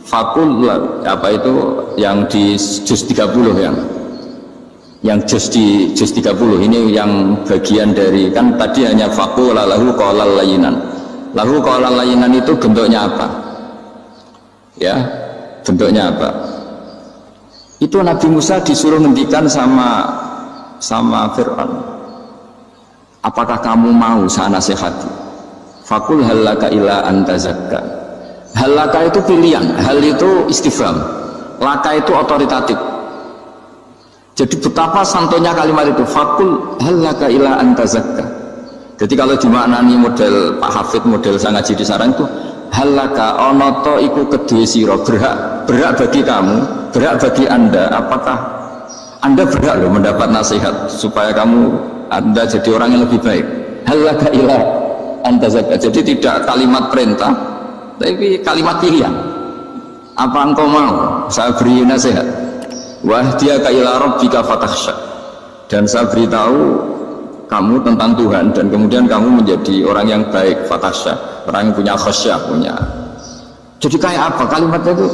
fakul apa itu yang di juz 30 yang juz 30 ini yang bagian dari, kan tadi hanya fakul lahu qawlan layyinan. Lahu qawlan layyinan itu bentuknya apa? Ya, bentuknya apa? Itu Nabi Musa disuruh ngendikan sama Fir'aun. Apakah kamu mau saya nasihati? Fakul halaka ila antazakka. Halaka itu pilihan, hal itu istifham, laka itu otoritatif. Jadi betapa santonya kalimat itu, fakul halaka ila antazakka. Jadi kalau dimaknani model Pak Hafid, model saya ngaji di sarang itu, halaka onoto iku kedue siro, berhak bagi kamu, berhak bagi anda. Apakah anda berhak loh mendapat nasihat supaya anda jadi orang yang lebih baik? Halaka ila antazakka. Jadi tidak kalimat perintah, tapi kalimat pilihan. Apa engkau mau saya beri nasihat? Wahdiyaka ila rabbika fatakhsha. Dan saya beritahu kamu tentang Tuhan, dan kemudian kamu menjadi orang yang baik, fatakhsha, orang yang punya khasyah, punya. Jadi kayak apa kalimatnya itu?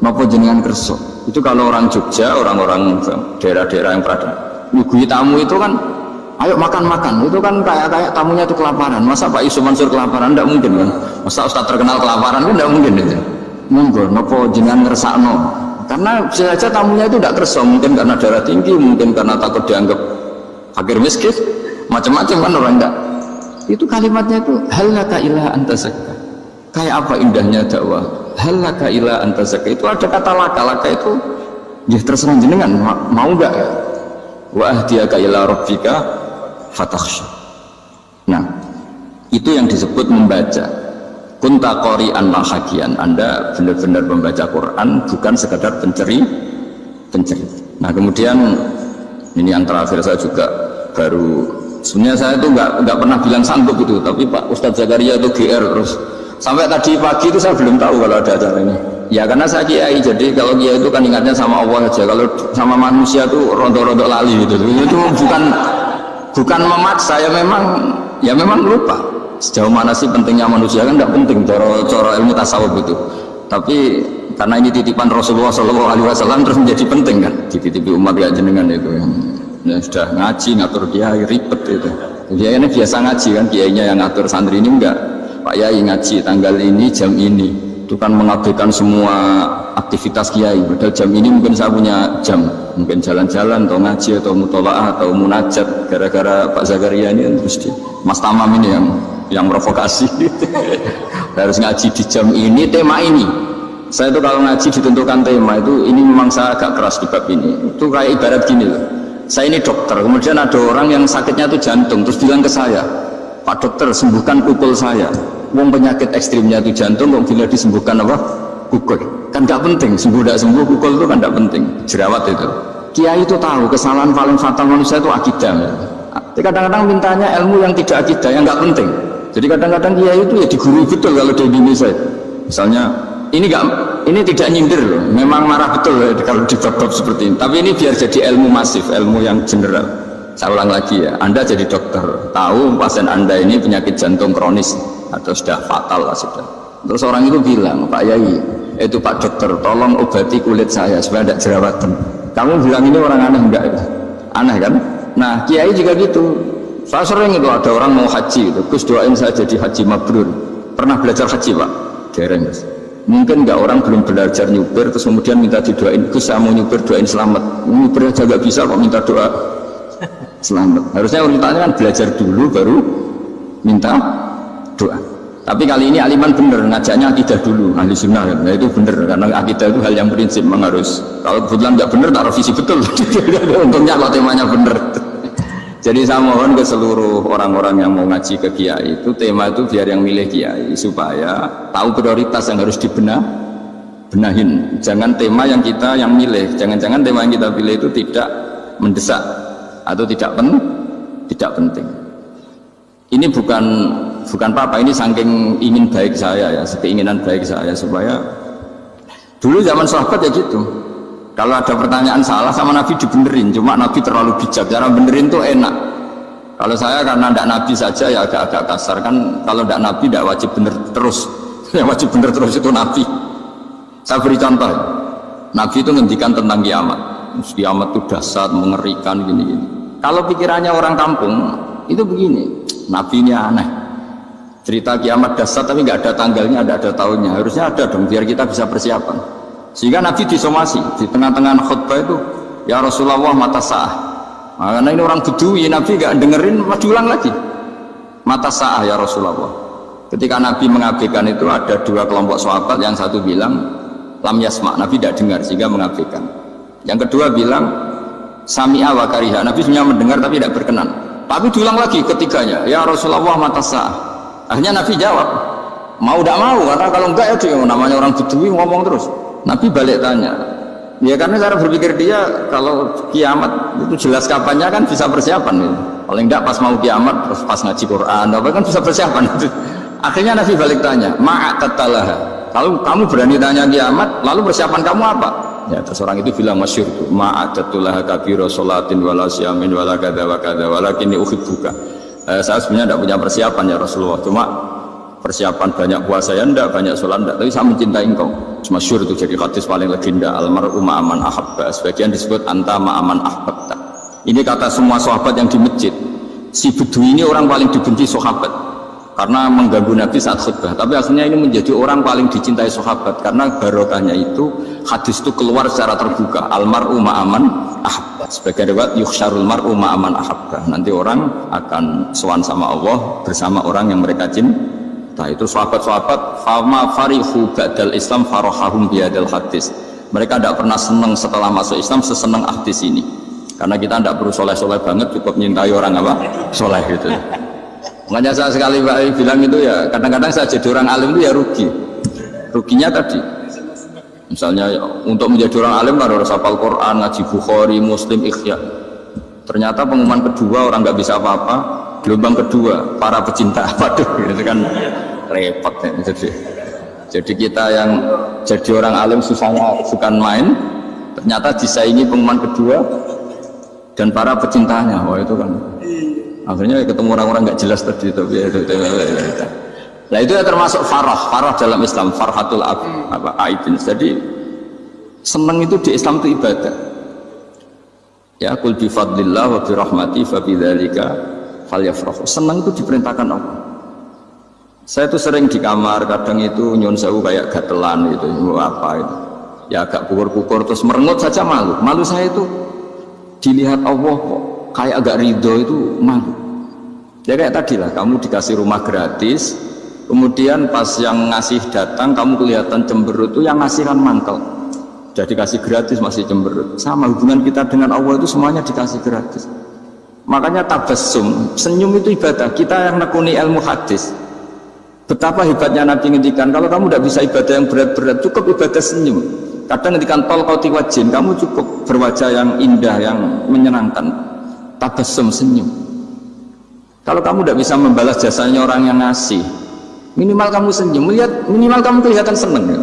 Napa jenengan kerso? Itu kalau orang Jogja, orang-orang daerah-daerah yang berada nyugui tamu itu kan, ayo makan-makan, itu kan kayak tamunya itu kelaparan. Masa Pak Yusuf Mansur kelaparan? Tidak mungkin kan. Masa Ustaz terkenal kelaparan kan tidak mungkin itu. Monggo napa jenengan ngersakno. Karena bisa saja tamunya itu tidak kerso, mungkin karena darah tinggi, mungkin karena takut dianggap fakir miskin, macam-macam kan orang enggak. Itu kalimatnya itu halaka ila antazakka. Kayak apa indahnya dakwah. Halaka ila antazakka. Itu ada kata laka itu ya terserah jenengan mau enggak ya. Wa ahdiyaka ila rabbika fatakhsha. Nah, itu yang disebut membaca. Kunta qori'an mahagian, Anda benar-benar membaca Quran, bukan sekadar penceri. Nah kemudian ini yang terakhir, saya juga baru, sebenarnya saya itu nggak pernah bilang sanggup itu, tapi Pak Ustadz Zakaria itu GR terus sampai tadi pagi itu saya belum tahu kalau ada acara ini. Ya karena saya kiai, jadi kalau kiai itu kan ingatnya sama Allah aja, kalau sama manusia tuh rontok-rontok lali gitu. Itu bukan memaksa, ya memang lupa. Sejauh mana sih pentingnya manusia kan tidak penting cara ilmu tasawuf itu, tapi karena ini titipan Rasulullah SAW terus menjadi penting kan, dititipi umat ya jenengan itu ya sudah ngaji ngatur kiai ribet itu. Kiai ini biasa ngaji kan, kiainya yang ngatur, santri ini enggak. Pak Yai ngaji tanggal ini jam ini, itu kan mengabaikan semua aktivitas kiai. Padahal jam ini mungkin saya punya jam, mungkin jalan-jalan atau ngaji atau mutolaah atau munajat. Gara-gara Pak Zakaria ini terus Mas Tamam ini yang provokasi. Harus ngaji di jam ini, tema ini. Saya itu kalau ngaji ditentukan tema itu, ini memang saya agak keras di bab ini. Itu kayak ibarat gini loh, saya ini dokter, kemudian ada orang yang sakitnya itu jantung, terus bilang ke saya, Pak dokter sembuhkan kukul saya. Wong penyakit ekstrimnya itu jantung, kok bila disembuhkan apa? Kukul. Kan gak penting, sembuh tidak sembuh, kukul itu kan gak penting. Jerawat itu. Kiai itu tahu kesalahan paling fatal manusia itu akidah. Jadi kadang-kadang mintanya ilmu yang tidak akidah, yang gak penting. Jadi kadang-kadang kiai itu ya digurui betul kalau di Indonesia. Misalnya ini tidak nyindir loh, memang marah betul ya, kalau di bab-bab seperti ini. Tapi ini biar jadi ilmu masif, ilmu yang general. Saya ulang lagi ya, Anda jadi dokter, tahu pasien Anda ini penyakit jantung kronis atau sudah fatal lah sudah. Terus orang itu bilang, Pak Yai, itu Pak dokter, tolong obati kulit saya supaya tidak jerawatan. Kamu bilang ini orang aneh enggak? Aneh kan? Nah kiai juga gitu. Saya sering itu ada orang mau haji gitu, Gus doain saya jadi haji mabrur. Pernah belajar haji Pak? Dereng Gus. Mungkin enggak, orang belum belajar nyupir terus kemudian minta didoain, Gus saya mau nyupir doain selamat. Nyupir aja enggak bisa kok minta doa selamat. Harusnya urutannya kan belajar dulu baru minta doa. Tapi kali ini aliman bener, ngajaknya akidah dulu, ahli sunnah kan. Nah itu bener, karena akidah itu hal yang prinsip memang harus. Kalau kebetulan enggak bener, taruh visi betul. Untungnya kalau temanya bener. Jadi saya mohon ke seluruh orang-orang yang mau ngaji ke kiai itu, tema itu biar yang milih kiai supaya tahu prioritas yang harus benahin. Jangan tema yang kita yang milih, jangan-jangan tema yang kita pilih itu tidak mendesak atau tidak penting. Ini bukan apa-apa, ini saking ingin baik saya ya, keinginan baik saya supaya dulu zaman sahabat ya gitu. Kalau ada pertanyaan salah sama Nabi dibenerin, cuma Nabi terlalu bijak, cara benerin tuh enak. Kalau saya karena tidak Nabi saja ya agak-agak kasar kan, kalau tidak Nabi tidak wajib bener terus. Yang wajib bener terus itu Nabi. Saya beri contoh, Nabi itu ngendikan tentang kiamat. Kiamat itu dahsyat, mengerikan gini-gini. Kalau pikirannya orang kampung itu begini, Nabi ini aneh. Cerita kiamat dahsyat tapi nggak ada tanggalnya, nggak ada tahunnya. Harusnya ada dong biar kita bisa persiapan. Sehingga Nabi disomasi di tengah-tengah khutbah itu, ya Rasulullah mata sa'ah. Karena ini orang Bedui, Nabi nggak dengerin, diulang lagi. Mata sa'ah ya Rasulullah. Ketika Nabi mengabaikan itu ada dua kelompok sahabat, yang satu bilang lam yasma, Nabi tidak dengar sehingga mengabaikan. Yang kedua bilang sami'a wa kariha, Nabi sebenarnya mendengar tapi tidak berkenan. Tapi diulang lagi ketiganya, ya Rasulullah mata sa'ah. Akhirnya Nabi jawab, mau tidak mau, karena kalau enggak ya dia namanya orang Bedui ngomong terus. Nabi balik tanya, ya karena cara berpikir dia kalau kiamat itu jelas kapannya kan bisa persiapan gitu. Paling enggak pas mau kiamat terus pas ngaji Quran apa kan bisa persiapan gitu. Akhirnya Nabi balik tanya, ma'atalaha, kalau kamu berani tanya kiamat lalu persiapan kamu apa? Ya terus orang itu bilang masyhur tuh, ma'atalaha kabira sholatin wala syamin wala kadza wa kadza walakinni uhibbuka. Saya sebenarnya tidak punya persiapan ya Rasulullah, cuma persiapan banyak puasa ya enggak, banyak sholat enggak, tapi saya mencintai engkau. Masyhur itu jadi hadis paling legenda, almar'u ma'aman ahabba, sebagian disebut anta ma'aman ahbabta. Ini kata semua sahabat yang di masjid. Si Bedui ini orang paling dibenci sahabat karena mengganggu Nabi saat khutbah, tapi akhirnya ini menjadi orang paling dicintai sahabat karena barokahnya itu hadis itu keluar secara terbuka, almar'u ma'aman ahabba. Sebagian riwayat yuhsyarul mar'u ma'aman ahabba, nanti orang akan sowan sama Allah bersama orang yang mereka cintai. Nah itu sahabat-sahabat fama farihu ba'dal Islam farahahum biadal hadis. Mereka tidak pernah senang setelah masuk Islam sesenang hadis ini. Karena kita tidak perlu soleh-soleh banget, cukup nyintai orang apa? Soleh gitu. Makanya saya sekali bilang itu ya, kadang-kadang saya jadi orang alim itu ya rugi. Ruginya tadi, misalnya untuk menjadi orang alim harus hafal Quran, ngaji Bukhari, Muslim, Ikhya. Ternyata pengumuman kedua orang nggak bisa apa-apa. Gelombang kedua para pecinta, waduh gitu kan repot ya. Jadi kita yang jadi orang alim susahnya bukan main, ternyata disaingi pengumuman kedua dan para pecintanya. Wah itu kan akhirnya ketemu orang-orang nggak jelas tadi. Nah itu ya termasuk farah dalam Islam, farhatul aibin. Jadi seneng itu di Islam itu ibadah ya, kul bi fadlillah wa bi rahmati fa bidzalika falyafrahu. Senang itu diperintahkan Allah. Saya itu sering di kamar, kadang itu nyun sewu kayak gatelan itu, apa itu, ya agak pukur-pukur terus merengut saja malu. Malu saya itu dilihat Allah kok kayak agak ridho itu malu. Ya kayak tadi lah, kamu dikasih rumah gratis, kemudian pas yang ngasih datang kamu kelihatan cemberut, itu yang ngasih kan mangkel. Jadi dikasih gratis masih cemberut. Sama hubungan kita dengan Allah itu semuanya dikasih gratis. Makanya tabassum, senyum itu ibadah. Kita yang nekuni ilmu hadis, betapa hebatnya Nabi ngendikan, kalau kamu tidak bisa ibadah yang berat-berat, cukup ibadah senyum. Kadang ngendikan tol kauti wajin, kamu cukup berwajah yang indah, yang menyenangkan. Tabassum, senyum. Kalau kamu tidak bisa membalas jasanya orang yang ngasih, minimal kamu senyum, minimal kamu kelihatan senang. Ya.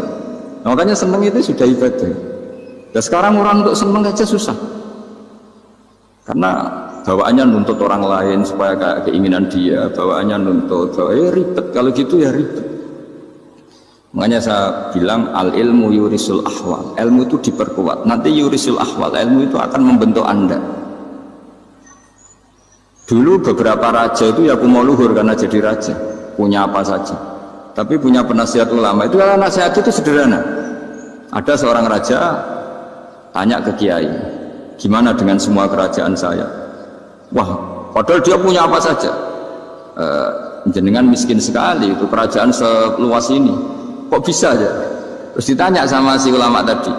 Makanya senang itu sudah ibadah. Dan sekarang orang untuk senang aja susah, karena bawaannya nuntut orang lain supaya kayak keinginan dia, bawaannya nuntut, ya ribet. Kalau gitu ya ribet. Makanya saya bilang al ilmu yurisul ahwal, ilmu itu diperkuat. Nanti yurisul ahwal, ilmu itu akan membentuk Anda. Dulu beberapa raja itu ya mau luhur karena jadi raja, punya apa saja. Tapi punya penasihat ulama itu, nasihat itu sederhana. Ada seorang raja tanya ke kiai, gimana dengan semua kerajaan saya? Wah, padahal dia punya apa saja. Jenengan miskin sekali, itu kerajaan seluas ini, kok bisa aja? Terus ditanya sama si ulama tadi,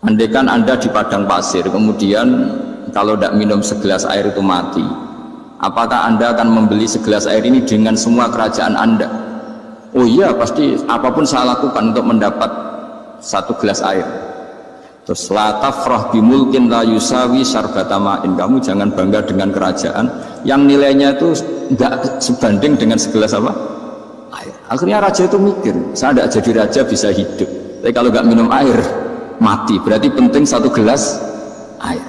andaikan Anda di padang pasir, kemudian kalau tidak minum segelas air itu mati, apakah Anda akan membeli segelas air ini dengan semua kerajaan Anda? Oh iya, pasti apapun saya lakukan untuk mendapat satu gelas air. Terus la tafrah bimulkin la yusawi syarbata ma'in. Kamu jangan bangga dengan kerajaan yang nilainya itu enggak sebanding dengan segelas apa? Air. Akhirnya raja itu mikir, saya tidak jadi raja bisa hidup, tapi kalau nggak minum air mati, berarti penting satu gelas air.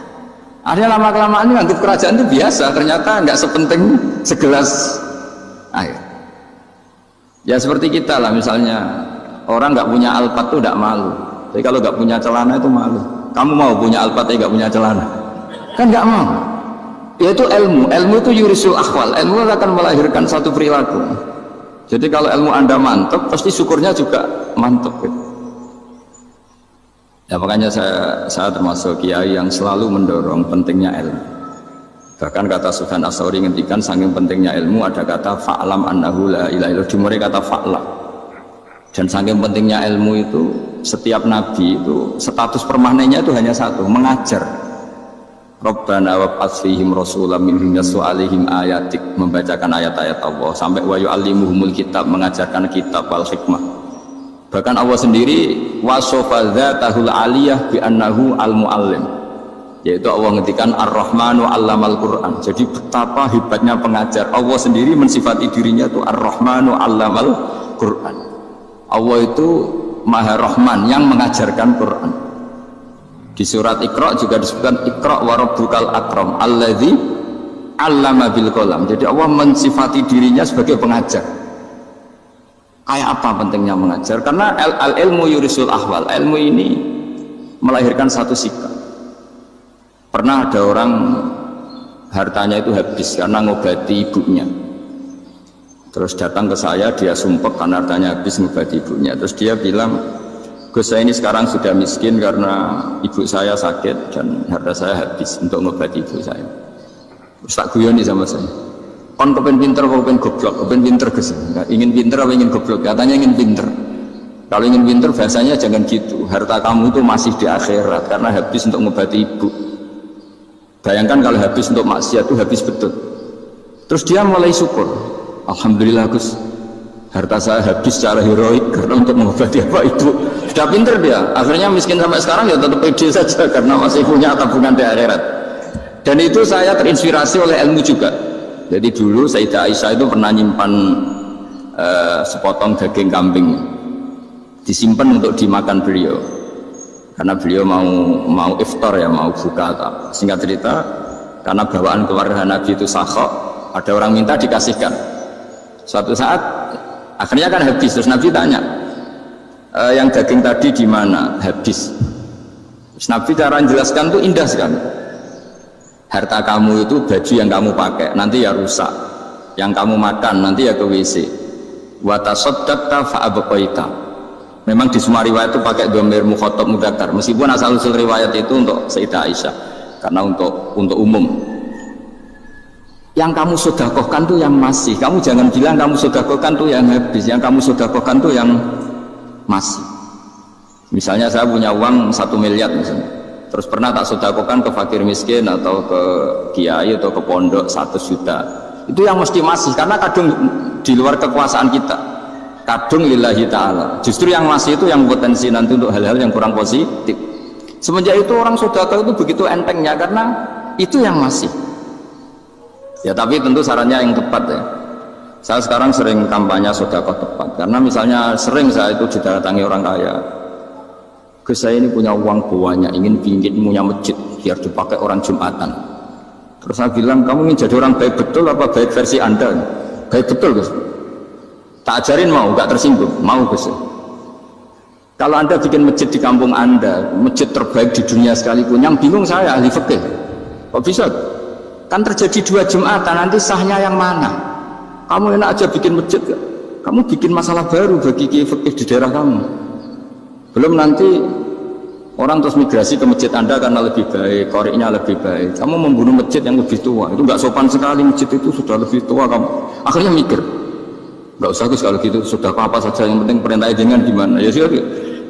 Akhirnya lama-kelamaan ini anggap kerajaan itu biasa, ternyata nggak sepenting segelas air. Ya seperti kita lah, misalnya orang nggak punya alpat tuh tidak malu, tapi kalau nggak punya celana itu malu. Kamu mau punya alpat tapi nggak punya celana? Kan nggak mau. Yaitu ilmu itu yurisul akhwal, ilmu akan melahirkan satu perilaku. Jadi kalau ilmu Anda mantap, pasti syukurnya juga mantap gitu. Ya makanya saya termasuk kiai yang selalu mendorong pentingnya ilmu. Bahkan kata Sufyan Ats-Tsauri ngendikan saking pentingnya ilmu ada kata fa'lam annahu la ilaha illallah, dimulai kata fa'lam. Dan saking pentingnya ilmu itu setiap nabi itu status permanennya itu hanya satu, mengajar. Rabbana wab'ats fihim rasulam minhum yatlu 'alaihim ayatik, membacakan ayat-ayat Allah, sampai wa yu'allimuhumul kitab, mengajarkan kitab wal hikmah. Bahkan Allah sendiri wasofa dzatahul 'aliyah bi annahu al-muallim, yaitu Allah ngendikan Ar-Rahmanu 'allamal Qur'an. Jadi betapa hebatnya pengajar. Allah sendiri mensifati dirinya itu Ar-Rahmanu 'allamal Qur'an. Allah itu Maha Rahman yang mengajarkan Quran. Di surat Iqra juga disebutkan Iqra wa rabbukal akram alladzi 'allama bil qalam. Jadi Allah mensifati dirinya sebagai pengajar. Kayak apa pentingnya mengajar? Karena al-ilmu yurisul ahwal. Ilmu ini melahirkan satu sikap. Pernah ada orang hartanya itu habis karena ngobati ibunya. Terus datang ke saya, dia sumpek karena hartanya habis ngobati ibunya. Terus dia bilang, Gus, saya ini sekarang sudah miskin karena ibu saya sakit dan harta saya habis untuk ngobati ibu saya. Terus tak guyoni sama saya, kon kepen pinter apa kepen goblok? Kepen pinter Gus. Ingin pinter apa ingin goblok? Katanya ingin pinter. Kalau ingin pinter bahasanya jangan gitu, harta kamu itu masih di akhirat karena habis untuk ngobati ibu. Bayangkan kalau habis untuk maksiat itu habis betul. Terus dia mulai syukur, alhamdulillah Gus, harta saya habis secara heroik karena untuk mengobati apa ibu. Sudah pinter dia, akhirnya miskin sampai sekarang ya tetap pede saja karena masih punya tabungan di akhirat. Dan itu saya terinspirasi oleh ilmu juga. Jadi dulu Sayyidah Aisyah itu pernah nyimpan sepotong daging kambing, disimpan untuk dimakan beliau karena beliau mau iftar ya, mau buka. Singkat cerita, karena bawaan keluarga Nabi itu sakhok, ada orang minta dikasihkan. Suatu saat akhirnya kan habis, terus Nabi tanya, yang daging tadi di mana? Habis. Terus Nabi cara menjelaskan tuh indah sekali. Harta kamu itu baju yang kamu pakai nanti ya rusak, yang kamu makan nanti ya ke WC. Wa tasaddaqta fa abqaita. Memang di semua riwayat itu pakai dhamir mukhatab mudzakkar, meskipun asal usul riwayat itu untuk Sayyidah Aisyah karena untuk umum. Yang kamu sedekahkan tuh yang masih, kamu jangan bilang kamu sedekahkan tuh yang habis, yang kamu sedekahkan tuh yang masih. Misalnya saya punya uang 1 miliar misalnya, terus pernah tak sedekahkan ke fakir miskin atau ke kiai atau ke pondok 100 juta, itu yang mesti masih, karena kadung di luar kekuasaan kita, kadung lillahi ta'ala. Justru yang masih itu yang potensi nanti untuk hal-hal yang kurang positif. Semenjak itu orang sedekah itu begitu entengnya karena itu yang masih. Ya tapi tentu sarannya yang tepat ya. Saya sekarang sering kampanye sedekah tepat, karena misalnya sering saya itu didatangi orang kaya, Gus saya ini punya uang banyak, ingin punya masjid biar dipakai orang Jumatan. Terus saya bilang, kamu ingin jadi orang baik betul apa baik versi Anda? Baik betul Gus. Tak ajarin mau, gak tersinggung, mau Gus. Kalau Anda bikin masjid di kampung Anda, masjid terbaik di dunia sekalipun, yang bingung saya ahli fikih. Kok bisa? Kan terjadi 2 Jumatan, nanti sahnya yang mana? Kamu enak aja bikin masjid, kamu bikin masalah baru bagi fikih di daerah kamu. Belum nanti orang terus migrasi ke masjid Anda karena lebih baik, koriknya lebih baik. Kamu membunuh masjid yang lebih tua, itu nggak sopan sekali, masjid itu sudah lebih tua kamu. Akhirnya mikir, nggak usah Gus kalau gitu, sudah apa saja, yang penting perintah dengan gimana. Ya sudah.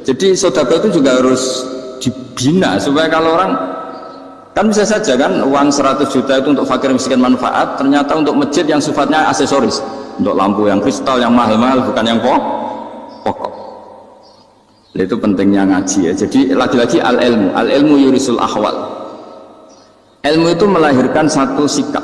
Jadi sedekah itu juga harus dibina supaya kalau orang Kan bisa saja kan uang 100 juta itu untuk fakir miskin manfaat, ternyata untuk masjid yang sifatnya aksesoris, untuk lampu yang kristal yang mahal-mahal, bukan yang pokok. Itu pentingnya ngaji ya. Jadi lagi-lagi al-ilmu yurisul ahwal. Ilmu itu melahirkan satu sikap.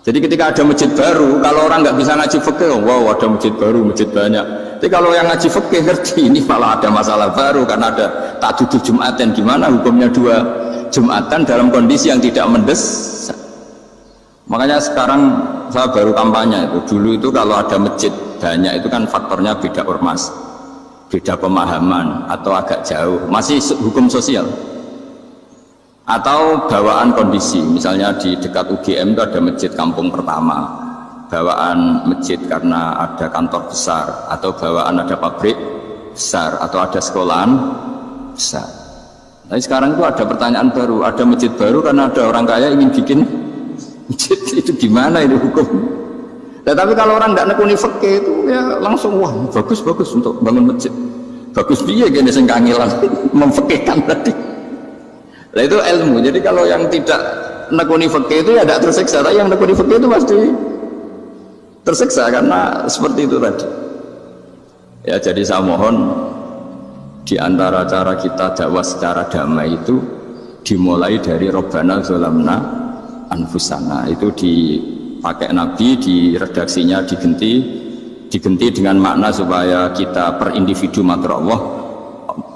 Jadi ketika ada masjid baru, kalau orang nggak bisa ngaji fikih, wow ada masjid baru, masjid banyak. Tapi kalau yang ngaji fikih ngerti, ini malah ada masalah baru karena ada tak duduk Jumatan, gimana hukumnya 2 Jumatan dalam kondisi yang tidak mendesak. Makanya sekarang saya baru kampanye itu. Dulu itu kalau ada masjid banyak itu kan faktornya beda ormas, beda pemahaman atau agak jauh, masih hukum sosial atau bawaan kondisi. Misalnya di dekat UGM itu ada masjid kampung pertama, bawaan masjid karena ada kantor besar, atau bawaan ada pabrik besar, atau ada sekolahan besar. Tapi sekarang itu ada pertanyaan baru, ada masjid baru karena ada orang kaya ingin bikin masjid, itu gimana ini hukum? Nah, tapi kalau orang tidak nekuni fikih itu ya langsung wah bagus untuk bangun masjid. Bagus biaya gini sing kangelan memfikihkan tadi. Nah itu ilmu. Jadi kalau yang tidak nekuni fikih itu ya tidak tersiksa, tapi yang nekuni fikih itu pasti tersiksa karena seperti itu tadi. Ya jadi saya mohon di antara cara kita dakwah secara damai itu dimulai dari Rabbana Zolamna Anfusana. Itu dipakai Nabi, di redaksinya diganti dengan makna supaya kita per individu matra Allah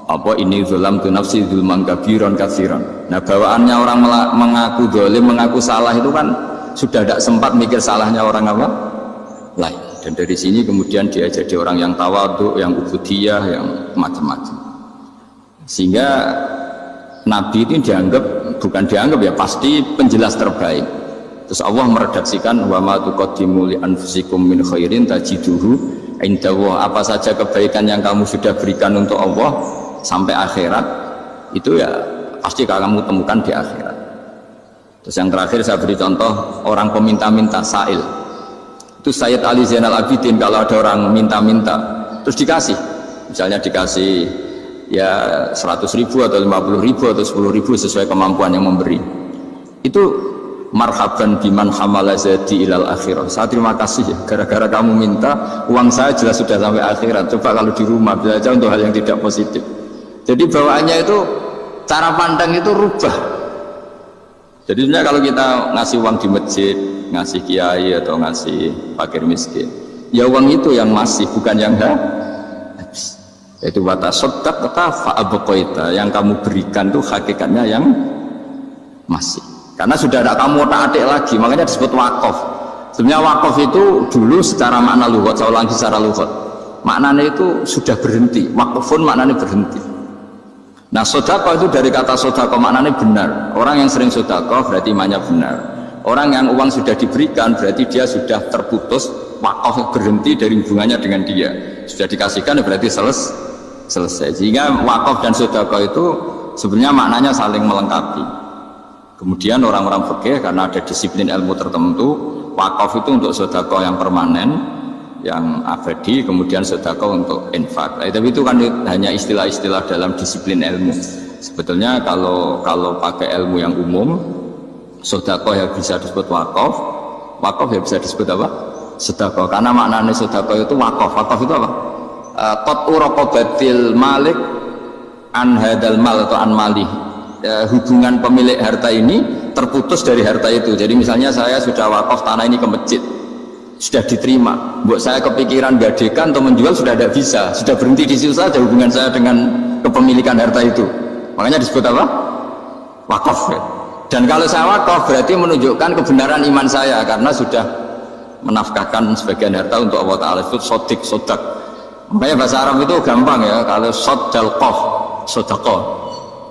apa ini zolam tu nafsi zulman kabiron katsiran. Nah bawaannya orang mengaku dolim, mengaku salah itu kan sudah tidak sempat mikir salahnya orang apa lain. Dan dari sini kemudian dia jadi orang yang tawadhu, yang ubudiyah, yang macam-macam. Sehingga Nabi itu bukan dianggap ya, pasti penjelas terbaik. Terus Allah meredaksikan wa ma tuqaddimu li anfusikum min khairin tajiduhu indallah. Apa saja kebaikan yang kamu sudah berikan untuk Allah sampai akhirat itu ya pasti kamu temukan di akhirat. Terus yang terakhir saya beri contoh orang peminta-minta, sa'il. Itu Sayyid Ali Zainal Abidin, kalau ada orang minta-minta terus dikasih, misalnya dikasih ya 100.000 atau 50.000 atau 10.000 sesuai kemampuan yang memberi, itu marhaban biman hamala zadi ilal akhirah. Saya terima kasih ya, gara-gara kamu minta uang saya jelas sudah sampai akhirat. Coba kalau di rumah bisa aja untuk hal yang tidak positif. Jadi bawaannya itu cara pandang itu rubah. Jadi sebenarnya kalau kita ngasih uang di masjid, ngasih kiai atau ngasih fakir miskin, ya uang itu yang masih, bukan yang habis. Itu watasoddaq fa'abqaita, yang kamu berikan itu hakikatnya yang masih. Karena sudah ada kamu otak-atik lagi, makanya disebut wakaf. Sebenarnya wakaf itu dulu secara makna lughat, saya ulangi secara lughat, maknanya itu sudah berhenti. Wakafun maknanya berhenti. Nah sedekah itu dari kata sedekah maknanya benar. Orang yang sering sedekah berarti imannya benar. Orang yang uang sudah diberikan berarti dia sudah terputus, wakaf berhenti dari hubungannya dengan dia. Sudah dikasihkan berarti selesai. Sehingga wakaf dan sedekah itu sebenarnya maknanya saling melengkapi. Kemudian orang-orang fikih karena ada disiplin ilmu tertentu, wakaf itu untuk sedekah yang permanen, yang abadi, kemudian sedekah untuk infak. Tapi itu kan hanya istilah-istilah dalam disiplin ilmu. Sebetulnya kalau pakai ilmu yang umum, sedekah ya bisa disebut wakaf, wakaf ya bisa disebut apa? Sedekah. Karena maknanya sedekah itu wakaf. Wakaf itu apa? Qat'u raqabatil malik an hadal mal atau an malih. Hubungan pemilik harta ini terputus dari harta itu. Jadi misalnya saya sudah wakaf tanah ini ke masjid, sudah diterima, buat saya kepikiran gadekan atau menjual sudah tidak bisa, sudah berhenti di situ saja hubungan saya dengan kepemilikan harta itu. Makanya disebut apa? Wakaf. Dan kalau saya wakaf berarti menunjukkan kebenaran iman saya karena sudah menafkahkan sebagian harta untuk Allah Ta'ala. Itu sodik, sodak. Makanya bahasa Arab itu gampang ya, kalau sodal qaf, sodaqah.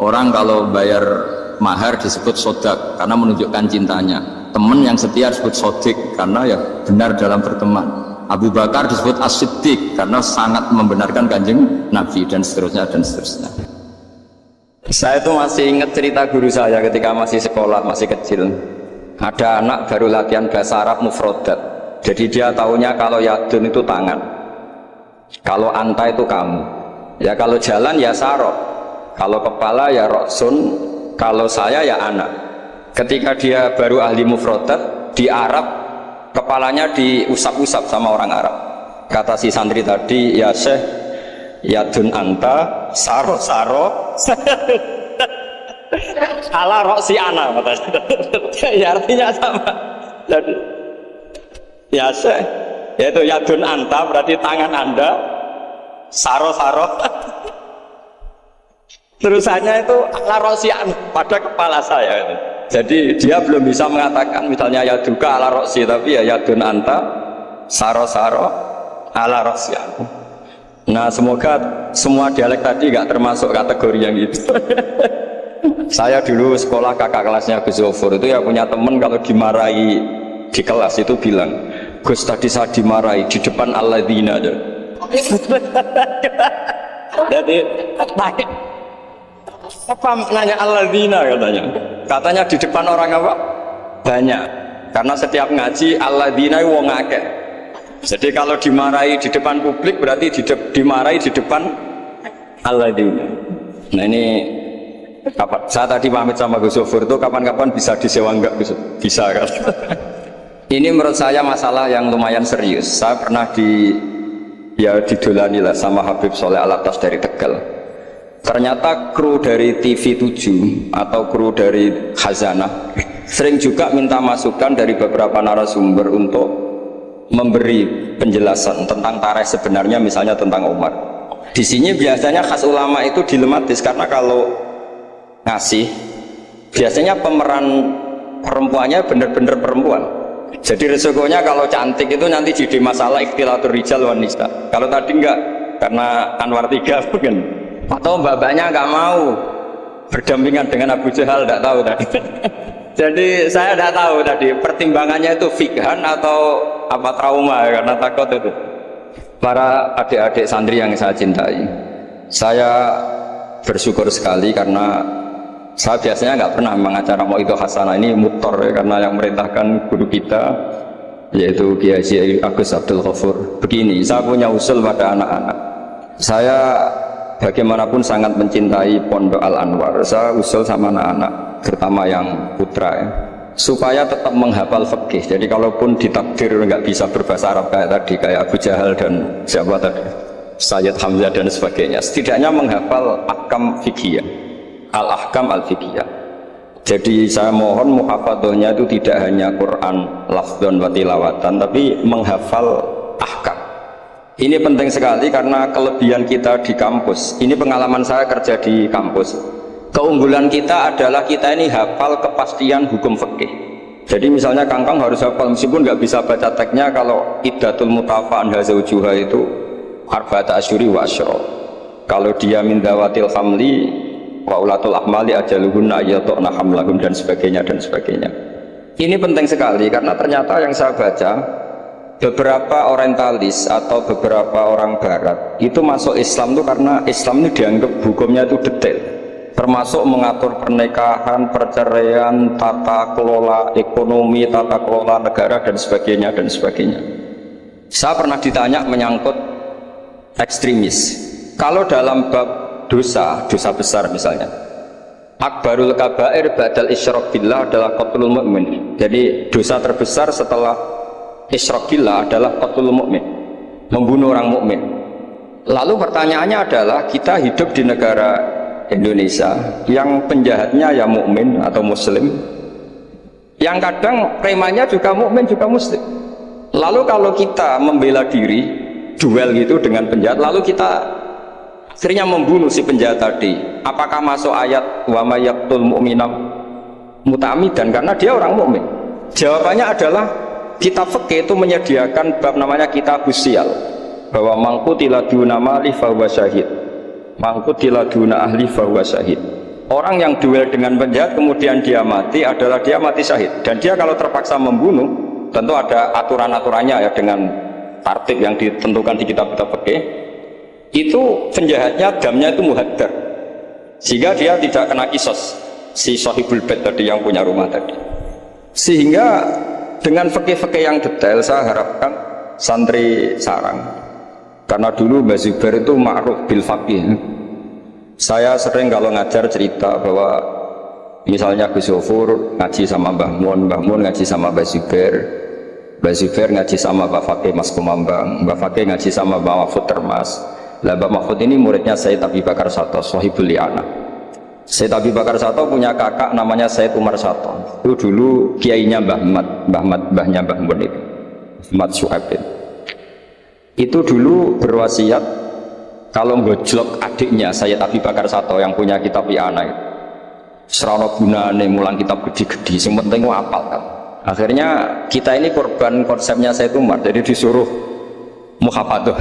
Orang kalau bayar mahar disebut sodak karena menunjukkan cintanya. Teman yang setia disebut sodik karena ya benar dalam berteman. Abu Bakar disebut as-siddiq karena sangat membenarkan kanjeng Nabi, dan seterusnya dan seterusnya. Saya itu masih ingat cerita guru saya ketika masih sekolah, masih kecil. Ada anak baru latihan bahasa Arab mufrodat. Jadi dia taunya kalau yadun itu tangan, kalau anta itu kamu. Ya kalau jalan ya sarok, kalau kepala ya roksun, kalau saya ya anak. Ketika dia baru ahli mufrodat di Arab, kepalanya diusap-usap sama orang Arab. Kata si santri tadi, ya Syekh, ya dun anta, saro-saro, ala roksi ana, ya artinya sama. Jadi, ya Syekh, yaitu ya dun anta berarti tangan anda, saro-saro. Terusannya itu ala roksi ana pada kepala saya. Jadi dia belum bisa mengatakan misalnya ya duka ala roksi, tapi ya dun anta, saro-saro. Ala Rasyah. Nah, semoga semua dialek tadi nggak termasuk kategori yang itu. Saya dulu sekolah kakak kelasnya Gus Zofur itu ya punya temen kalau dimarahi di kelas itu bilang, Gus tadi saya dimarahi di depan alladzina aja. Jadi apa maknanya alladzina katanya? Katanya di depan orang apa? Banyak. Karena setiap ngaji alladzina wong akeh. Jadi kalau dimarahi di depan publik berarti dimarahi di depan alladzina. Nah ini saya tadi pamit sama Gus Zofur itu kapan-kapan bisa disewa enggak Gus? Bisa kan? Ini menurut saya masalah yang lumayan serius. Saya pernah didolani lah sama Habib Soleh Alatas dari Tegal. Ternyata kru dari TV7 atau kru dari Khazanah sering juga minta masukan dari beberapa narasumber untuk memberi penjelasan tentang tarikh sebenarnya, misalnya tentang Umar. Di sini biasanya khas ulama itu dilematis karena kalau ngasih biasanya pemeran perempuannya benar-benar perempuan. Jadi resikonya kalau cantik itu nanti jadi masalah ikhtilatur rijal wan nisa. Kalau tadi enggak, karena Anwar 3 mungkin. Atau mbak-mbaknya enggak mau berdampingan dengan Abu Jahal, enggak tahu tadi. Jadi saya tidak tahu tadi pertimbangannya itu fikhan atau apa trauma, karena takut itu. Para adik-adik santri yang saya cintai, saya bersyukur sekali karena saya biasanya nggak pernah mengacara mau itu hasanah ini mutor ya, karena yang merintahkan guru kita yaitu Kiai Haji Agus Abdul Ghafur. Begini, saya punya usul pada anak-anak. Saya bagaimanapun sangat mencintai Pondok Al Anwar. Saya usul sama anak-anak, terutama yang putra ya, supaya tetap menghafal fikih. Jadi kalaupun ditakdir nggak bisa berbahasa Arab kayak tadi, kayak Abu Jahal dan siapa tadi, Sayyid Hamzah dan sebagainya, setidaknya menghafal ahkam fikih, al-ahkam al-fikih. Jadi saya mohon muhafadzahnya itu tidak hanya Quran lafdzan wa tilawatan, tapi menghafal ahkam. Ini penting sekali karena kelebihan kita di kampus. Ini pengalaman saya kerja di kampus. Keunggulan kita adalah kita ini hafal kepastian hukum fikih. Jadi misalnya Kangkang harus hafal meskipun nggak bisa baca teksnya, kalau iddatul mutafa'an hazaujuha itu arba'ata asyuri wa asyra. Kalau dia min dawatil hamli wa ulatul ahmali ajaluhunna ayyatu'na hamlahum dan sebagainya dan sebagainya. Ini penting sekali karena ternyata yang saya baca, beberapa orientalis atau beberapa orang barat itu masuk Islam itu karena Islam ini dianggap hukumnya itu detail, termasuk mengatur pernikahan, perceraian, tata kelola ekonomi, tata kelola negara dan sebagainya dan sebagainya. Saya pernah ditanya menyangkut ekstremis. Kalau dalam bab dosa besar misalnya, akbarul kabair ba'dal isyrak billah adalah qatlul mu'min. Jadi dosa terbesar setelah isyrak billah adalah qatlul mu'min, membunuh orang mukmin. Lalu pertanyaannya adalah, kita hidup di negara Indonesia yang penjahatnya ya mukmin atau muslim, yang kadang premannya juga mukmin juga muslim. Lalu kalau kita membela diri, duel gitu dengan penjahat, lalu kita akhirnya membunuh si penjahat tadi, apakah masuk ayat wa may yaqtul mu'mina muta'ammidan karena dia orang mukmin? Jawabannya adalah kitab fikih itu menyediakan bab namanya kitabus sial, bahwa mangqutila duna mali fahuwa syahid, mangqutila duna ahli fahuwa syahid. Orang yang duel dengan penjahat kemudian dia mati adalah dia mati syahid. Dan dia kalau terpaksa membunuh, tentu ada aturan-aturannya ya, dengan tartib yang ditentukan di kitab-kitab fikih. Itu penjahatnya damnya itu muhaddar, sehingga dia tidak kena kisos si sahibul bait tadi yang punya rumah tadi. Sehingga dengan fikih-fikih yang detail saya harapkan santri sarang, karena dulu Mbak Zubair itu ma'ruf bil faqih. Saya sering kalau ngajar cerita bahwa Misalnya Gus Zofur ngaji sama Mbah Mun ngaji sama Mbah Zubair ngaji sama Mbah Fakih Mas Kumambang, Mbah Fakih ngaji sama Mbah Mahfud Termas. Lah Mbah Mahfud ini muridnya Sayyid Abi Bakar Sato, Sohibul Li'ana. Sayyid Abi Bakar Sato punya kakak namanya Sayyid Umar Sato. Itu dulu kiainya mbahnya Mbah Mun itu, Ahmad Syuaib. Itu dulu berwasiat kalau ngojlok adiknya Sayyid Abi Bakar Sato yang punya kitab Li'ana itu. Serana gunane mulang kitab gede-gede, yang penting apal kan. Akhirnya kita ini korban konsepnya Sayyid Umar, jadi disuruh muhafadzah.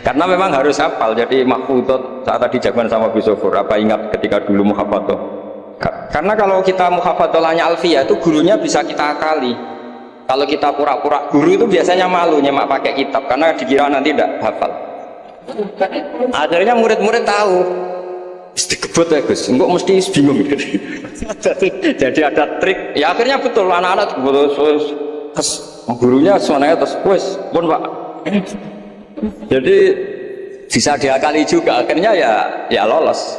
Karena memang harus hafal, jadi mahfudot saat tadi jagoan sama Gus Zofur. Apa ingat ketika dulu muhafadzah? Karena kalau kita muhafadzahnya alfiyah itu gurunya bisa kita akali. Kalau kita pura-pura guru itu biasanya malu nyemak pakai kitab karena dikira nanti tidak hafal. Akhirnya murid-murid tahu. Dikebut ya Gus, enggak mesti bingung. Jadi ada trik. Ya akhirnya betul anak-anak terus gurunya semuanya terus wes pun Pak. Jadi bisa diakali juga. Akhirnya ya lolos.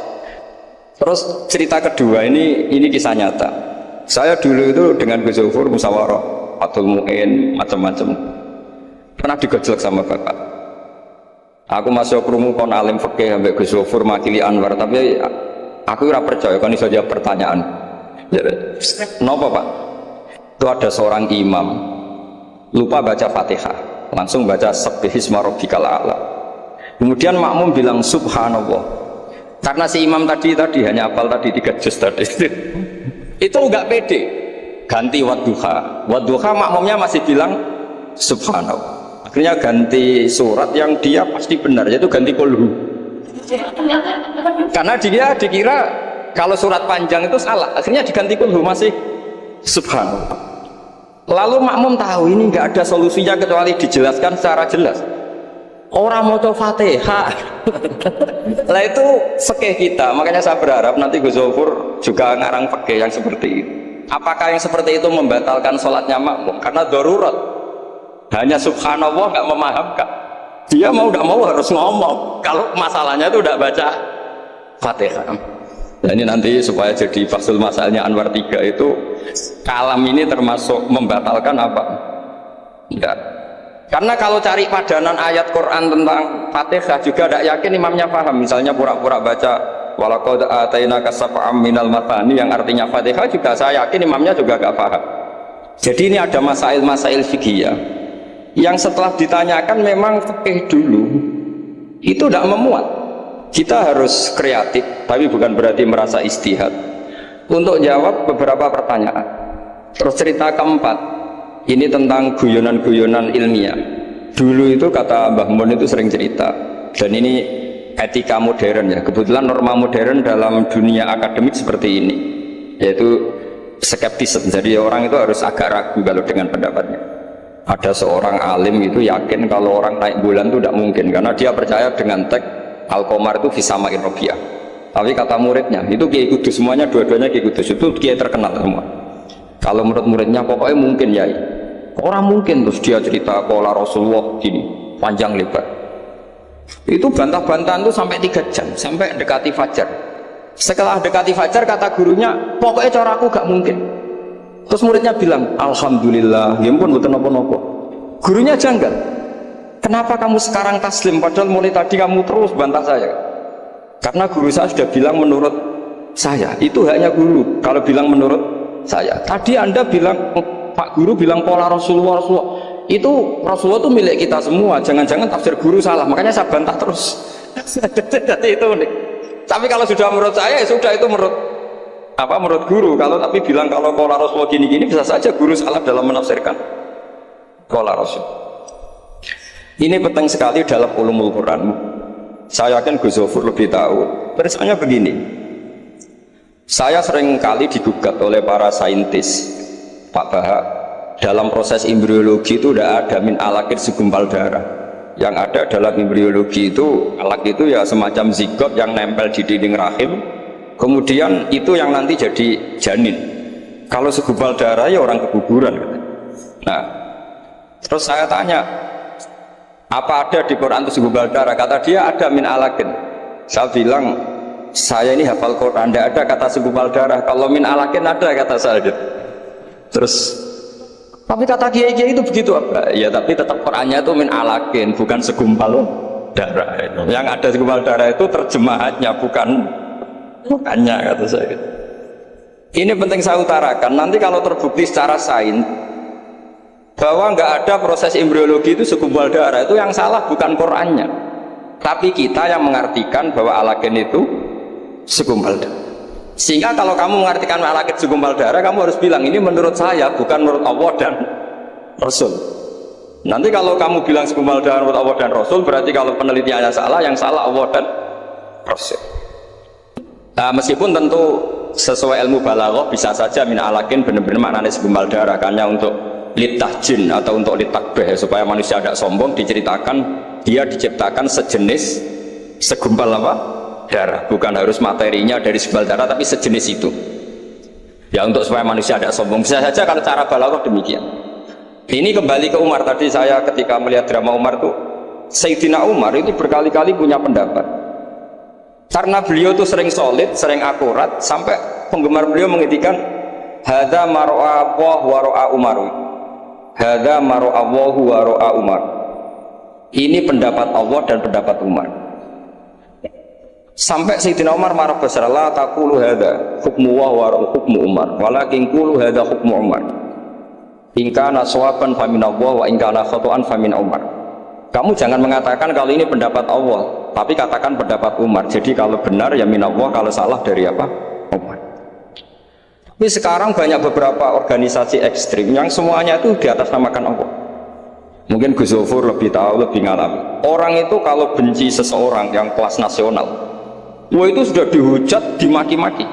Terus cerita kedua ini kisah nyata. Saya dulu itu dengan Gus Zofur musyawarah, Fathul Mu'in, macam-macam. Pernah digojlok sama bapak. Aku masuk krungu kon alim fikih ambek Gus Zofur makili Anwar, tapi aku ora percaya kon iso jawab pertanyaan. Napa Pak? Itu ada seorang imam lupa baca Fatihah, langsung baca Sabbihisma rabbikal a'la. Kemudian makmum bilang subhanallah. Karena si imam tadi hanya hafal tadi 3 juz tadi. Itu enggak pede. Ganti wadduha. Wadduha makmumnya masih bilang subhanallah. Akhirnya ganti surat yang dia pasti benar, yaitu ganti kulhu. Karena dia dikira kalau surat panjang itu salah, akhirnya diganti kulhu masih subhanallah. Lalu makmum tahu ini nggak ada solusinya kecuali dijelaskan secara jelas. Orang mau coba Fatihah. Lah itu fikih kita, makanya saya berharap nanti Gus Zofur juga ngarang fikih yang seperti itu. Apakah yang seperti itu membatalkan sholatnya makmum? Karena darurat. Hanya subhanallah nggak memahamkan. Dia mau nggak mau harus ngomong. Kalau masalahnya itu udah baca Fatihah. Nah, ini nanti supaya jadi fasul masalahnya Anwar 3 itu kalam ini termasuk membatalkan apa? Enggak. Karena kalau cari padanan ayat Quran tentang Fatihah juga tidak yakin imamnya paham. Misalnya pura-pura baca walaqad atainaka sab'am minal mathani yang artinya Fatihah juga saya yakin imamnya juga nggak paham. Jadi ini ada masail-masail fikih yang setelah ditanyakan memang fikih dulu itu tidak memuat. Kita harus kreatif, tapi bukan berarti merasa istihad untuk jawab beberapa pertanyaan. Terus cerita keempat, ini tentang guyonan-guyonan ilmiah. Dulu itu kata Mbah Mun itu sering cerita, dan ini etika modern ya. Kebetulan norma modern dalam dunia akademik seperti ini, yaitu skeptisisme. Jadi orang itu harus agak ragu kalau dengan pendapatnya. Ada seorang alim itu yakin kalau orang naik bulan itu tidak mungkin karena dia percaya dengan teks Al-Qamar itu fisama irrobiah. Tapi kata muridnya itu Kiai Kudus, semuanya dua-duanya Kiai Kudus itu Kiai terkenal semua. Kalau menurut muridnya pokoknya mungkin ya. Orang mungkin terus dia cerita pola Rasulullah gini panjang lebar. Itu bantah-bantahan itu sampai 3 jam sampai dekati fajar. Setelah dekati fajar kata gurunya pokoknya cara aku gak mungkin. Terus muridnya bilang, alhamdulillah, ya pun bukan apa-apa. Gurunya janggal. Kenapa kamu sekarang taslim, padahal mulai tadi kamu terus bantah saya? Karena guru saya sudah bilang menurut saya, itu hanya guru. Kalau bilang menurut saya, tadi Anda bilang, Pak Guru bilang pola Rasulullah. Itu Rasulullah itu milik kita semua, jangan-jangan tafsir guru salah, makanya saya bantah terus. Jadi itu unik. Tapi kalau sudah menurut saya, ya sudah itu menurut guru. Kalau tapi bilang kalau qala Rasul gini-gini bisa saja guru salah dalam menafsirkan qala Rasul. Ini penting sekali dalam ulumul Quran. Saya yakin Gus Zofur lebih tahu. Misalnya begini, saya sering kali digugat oleh para saintis Pak Bahak dalam proses embriologi itu tidak ada min alakir segumpal darah. Yang ada dalam embriologi itu alak itu ya semacam zigot yang nempel di dinding rahim. Kemudian itu yang nanti jadi janin. Kalau segumpal darah ya orang keguguran. Nah, terus saya tanya, apa ada di Quran itu segumpal darah? Kata dia ada min alakin. Saya bilang saya ini hafal Quran, tidak ada kata segumpal darah. Kalau min alakin ada kata saya. Terus, tapi kata kiai-kiai itu begitu apa? Ya tapi tetap Qurannya itu min alakin, bukan segumpal darah. Yang ada segumpal darah itu terjemahannya, bukannya kata saya. Ini penting saya utarakan. Nanti kalau terbukti secara sains bahwa nggak ada proses embriologi itu segumpal darah, itu yang salah bukan Qurannya, tapi kita yang mengartikan bahwa alakin itu segumpal darah. Sehingga kalau kamu mengartikan alakin segumpal darah, kamu harus bilang ini menurut saya, bukan menurut Allah dan Rasul. Nanti kalau kamu bilang segumpal darah menurut Allah dan Rasul, berarti kalau penelitiannya salah, yang salah Allah dan Rasul. Nah, meskipun tentu sesuai ilmu balaghah bisa saja min alakin benar-benar maknanya segumpal darah, hanya untuk litahjin atau untuk litakbeh, supaya manusia tidak sombong, diceritakan dia diciptakan sejenis segumpal apa? Darah, bukan harus materinya dari segumpal darah, tapi sejenis itu ya, untuk supaya manusia tidak sombong. Bisa saja kalau cara balaghah demikian. Ini kembali ke Umar. Tadi saya ketika melihat drama Umar itu, Sayyidina Umar itu berkali-kali punya pendapat karena beliau itu sering solid, sering akurat, sampai penggemar beliau mengintikan hadza mar'a Allah wa ra'a Umar, hadza mar'a Allah wa ra'a Umar. Ini pendapat Allah dan pendapat Umar. Sampai Sayyidina Umar marah besar, la taqulu hadza hukmu wa hukmu Umar, walakin qulu hadza hukmu Umar. In kana sawaban fa min Allah wa in kana khata'an fa min Umar. Kamu jangan mengatakan kalau ini pendapat Allah, tapi katakan pendapat Umar. Jadi kalau benar ya min Allah, kalau salah dari apa? Umar. Tapi sekarang banyak beberapa organisasi ekstrim yang semuanya itu di atas namakan Allah. Mungkin Gus Zofur lebih tahu, lebih ngalami. Orang itu kalau benci seseorang yang kelas nasional, wah itu sudah dihujat, dimaki-maki.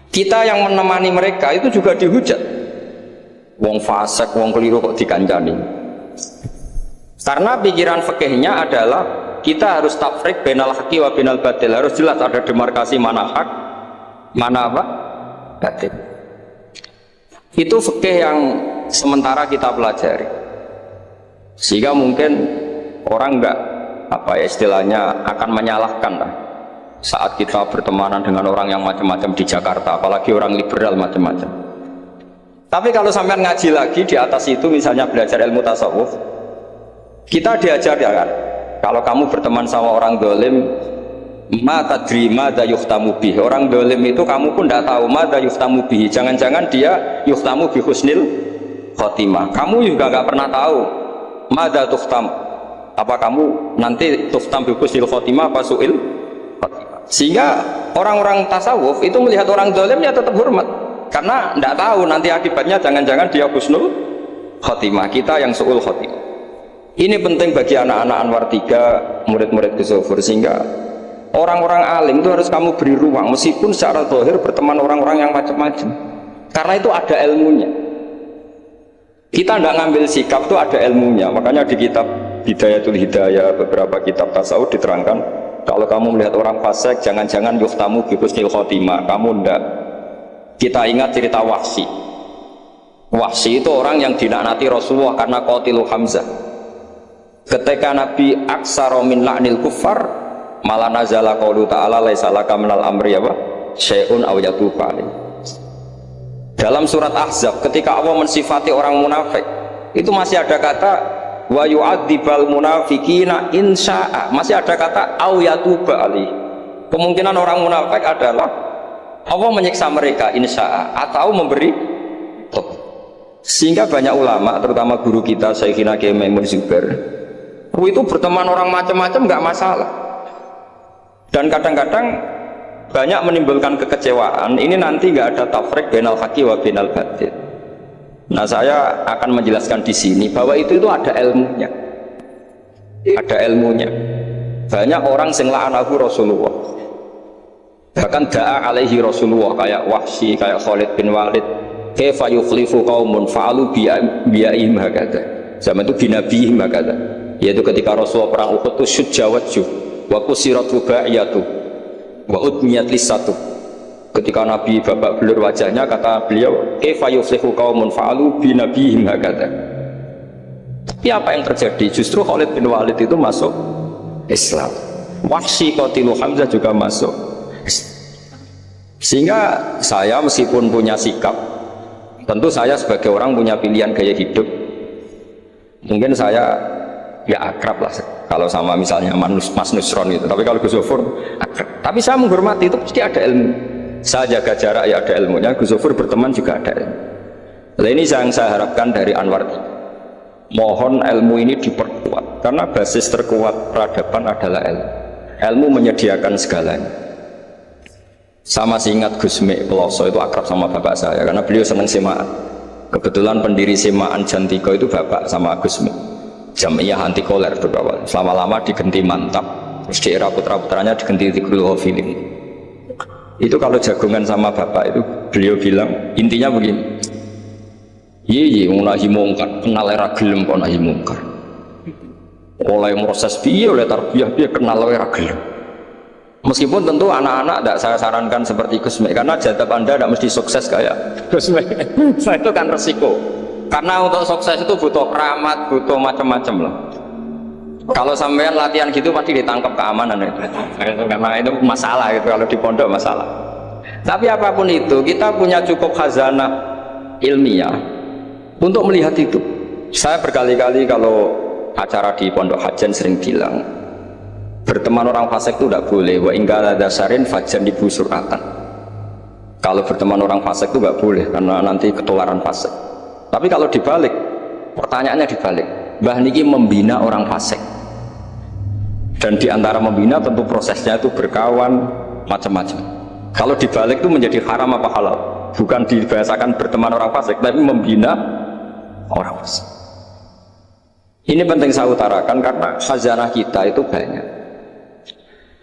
Kita yang menemani mereka itu juga dihujat. Wong fasik, wong keliru kok dikancani. Karena pikiran fikihnya adalah kita harus tafrik bainal haqqi wa bainal batil, harus jelas ada demarkasi mana hak, mana apa? Batil. Itu fikih yang sementara kita pelajari. Sehingga mungkin orang enggak apa ya istilahnya akan menyalahkan lah saat kita bertemanan dengan orang yang macam-macam di Jakarta, apalagi orang liberal macam-macam. Tapi kalau sampai ngaji lagi di atas itu, misalnya belajar ilmu tasawuf, kita diajar ya kan, kalau kamu berteman sama orang dolim, ma tadri madza yuhtamu bih. Orang dolim itu kamu pun tidak tahu madza yuhtamu bih. Jangan-jangan dia yuhtamu bi husnil khotimah. Kamu juga nggak pernah tahu madza tuhtam. Apa kamu nanti tuhtam bi husnil khotimah apa suil khotimah. Sehingga orang-orang tasawuf itu melihat orang dolim ya tetap hormat, karena tidak tahu nanti akibatnya jangan-jangan dia husnul khotimah, kita yang suul khotimah. Ini penting bagi anak-anak Anwar 3, murid-murid Gus Zofur, sehingga orang-orang alim itu harus kamu beri ruang, meskipun secara zahir berteman orang-orang yang macam-macam, karena itu ada ilmunya. Kita tidak ngambil sikap, itu ada ilmunya. Makanya di kitab Hidayatul Hidayah, beberapa kitab tasawuf diterangkan, kalau kamu melihat orang fasik, jangan-jangan yuhtamu bi husnil khotimah, kamu tidak. Kita ingat cerita Wahsy. Wahsy itu orang yang dilaknati Rasulullah karena qatilu Hamzah. Ketika Nabi aksara min la'nil kuffar, malah nazala qaulu ta'ala laisa laka minal amri apa syai'un aw yatuba alaih. Dalam surat Ahzab ketika Allah mensifati orang munafik, itu masih ada kata wa yu'adzibal munafiqina insya'a, masih ada kata aw yatuba alaih. Kemungkinan orang munafik adalah Allah menyiksa mereka insya'a atau memberi tobat. Sehingga banyak ulama, terutama guru kita Syekhina Kiai Maimun Zubair, itu berteman orang macam-macam nggak masalah, dan kadang-kadang banyak menimbulkan kekecewaan. Ini nanti nggak ada tafrik bainal haqqi wa bainal batil. Nah, saya akan menjelaskan di sini bahwa itu ada ilmunya, ada ilmunya. Banyak orang sing la'anahu Rasulullah, bahkan da'a alaihi Rasulullah, kayak Wahsy, kayak Khalid bin Walid, kaifa yukhlifu qaumun fa'alu bi'aihim hakadha. Zaman itu binabihim hakadha, yaitu ketika Rasulullah perang Uhud itu syujja wajjuh wa kusirat rubaiyatu wa udmiyat lisatu. Ketika Nabi babak belur wajahnya, kata beliau kaifa yuflihu qaumun fa'alu bi nabihim hakadha. Tapi apa yang terjadi? Justru Khalid bin Walid itu masuk Islam. Wahsy qatilu Hamzah juga masuk Sehingga saya meskipun punya sikap, tentu saya sebagai orang punya pilihan gaya hidup. Mungkin saya ya akrab lah kalau sama misalnya Mas Nusron gitu. Tapi kalau Gus Zofur akrab. Tapi saya menghormati, itu pasti ada ilmu. Saya jaga jarak ya ada ilmunya. Gus Zofur berteman juga ada ilmu. Nah, ini yang saya harapkan dari Anwar. Mohon ilmu ini diperkuat, karena basis terkuat peradaban adalah ilmu. Ilmu menyediakan segalanya. Sama masih ingat Gus Mek Peloso itu akrab sama bapak saya, karena beliau senang semaan. Kebetulan pendiri semaan Jantiko itu bapak sama Gus Mek. Jamiah anti koler beberapa. Selama-lama diganti Mantap, terus di era putra-putranya diganti Tigrul Ghafilin. Itu kalau jagungan sama bapak itu beliau bilang intinya begini. Iya, nahi mungkar, kenal era gelem kok nahi mungkar. Oleh proses piye, oleh tarbiyah piye kenal era gelem. Meskipun tentu anak-anak tidak saya sarankan seperti Gus Mek, karena jadab Anda tidak mesti sukses kayak Gus Mek. Nah, itu kan resiko. Karena untuk sukses itu butuh keramat, butuh macam-macam loh. Kalau sampean latihan gitu pasti ditangkap keamanan itu. Karena itu masalah itu kalau di pondok masalah. Tapi apapun itu, kita punya cukup khazanah ilmiah untuk melihat itu. Saya berkali-kali kalau acara di Pondok Hajan sering bilang berteman orang fasik itu tidak boleh. Wa ingkala dasarin fajan ibu suratan. Kalau berteman orang fasik itu tidak boleh karena nanti ketularan fasik. Tapi kalau dibalik, pertanyaannya dibalik. Mbah niki membina orang fasik. Dan diantara membina tentu prosesnya itu berkawan macam-macam. Kalau dibalik itu menjadi haram apa halal? Bukan dibahasakan berteman orang fasik, tapi membina orang fasik. Ini penting saya utarakan karena khazanah kita itu banyak.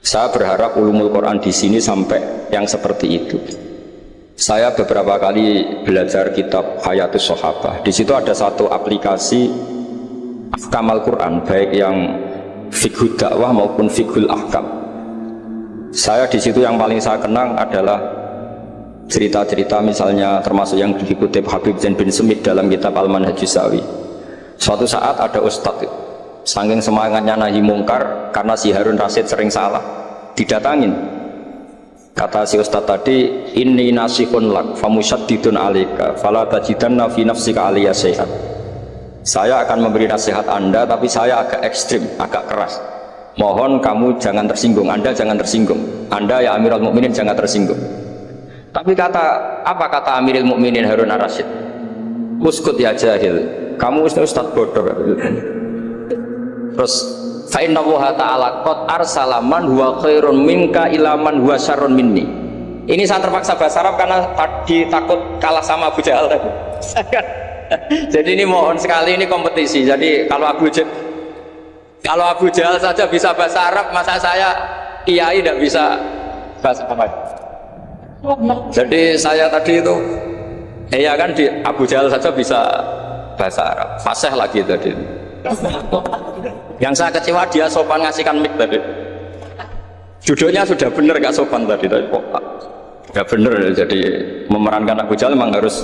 Saya berharap ulumul Quran di sini sampai yang seperti itu. Saya beberapa kali belajar kitab Hayatus Sahabah. Di situ ada satu aplikasi Kamal Quran, baik yang fiqhul dakwah maupun fiqhul ahkam. Saya di situ yang paling saya kenang adalah cerita-cerita misalnya termasuk yang dikutip Habib Zain bin Semit dalam kitab Al-Manhajus Sawi. Suatu saat ada ustadz saking semangatnya nahi mungkar karena si Harun Rasid sering salah, didatangin. Kata si ustadz tadi, inni nasihun lak famusyaddidun alika fala tajidanna fi nafsika aliyah sehat. Saya akan memberi nasihat Anda, tapi saya agak ekstrim, agak keras. Mohon kamu jangan tersinggung, Anda jangan tersinggung. Anda ya Amirul Mukminin jangan tersinggung. Tapi apa kata Amirul Mukminin Harun ar-Rasyid? Uskut ya jahil, kamu ustadz bodoh. Terus fa inna Allaha ta'ala qad arsala man huwa khairun minka ila man huwa syarrun minni. Ini saya terpaksa bahasa Arab karena tadi takut kalah sama Abu Jahal tadi. Jadi ini mohon sekali, ini kompetisi. Jadi kalau Abu Jahal saja bisa bahasa Arab, masa saya kiai tidak bisa bahasa Arab? Jadi saya tadi itu ya kan di Abu Jahal saja bisa bahasa Arab, fasih lagi tadi. Yang saya kecewa dia sopan ngasihkan mic tadi. Judulnya sudah benar, gak sopan tadi kok gak benar. Jadi memerankan Abu Jahal memang harus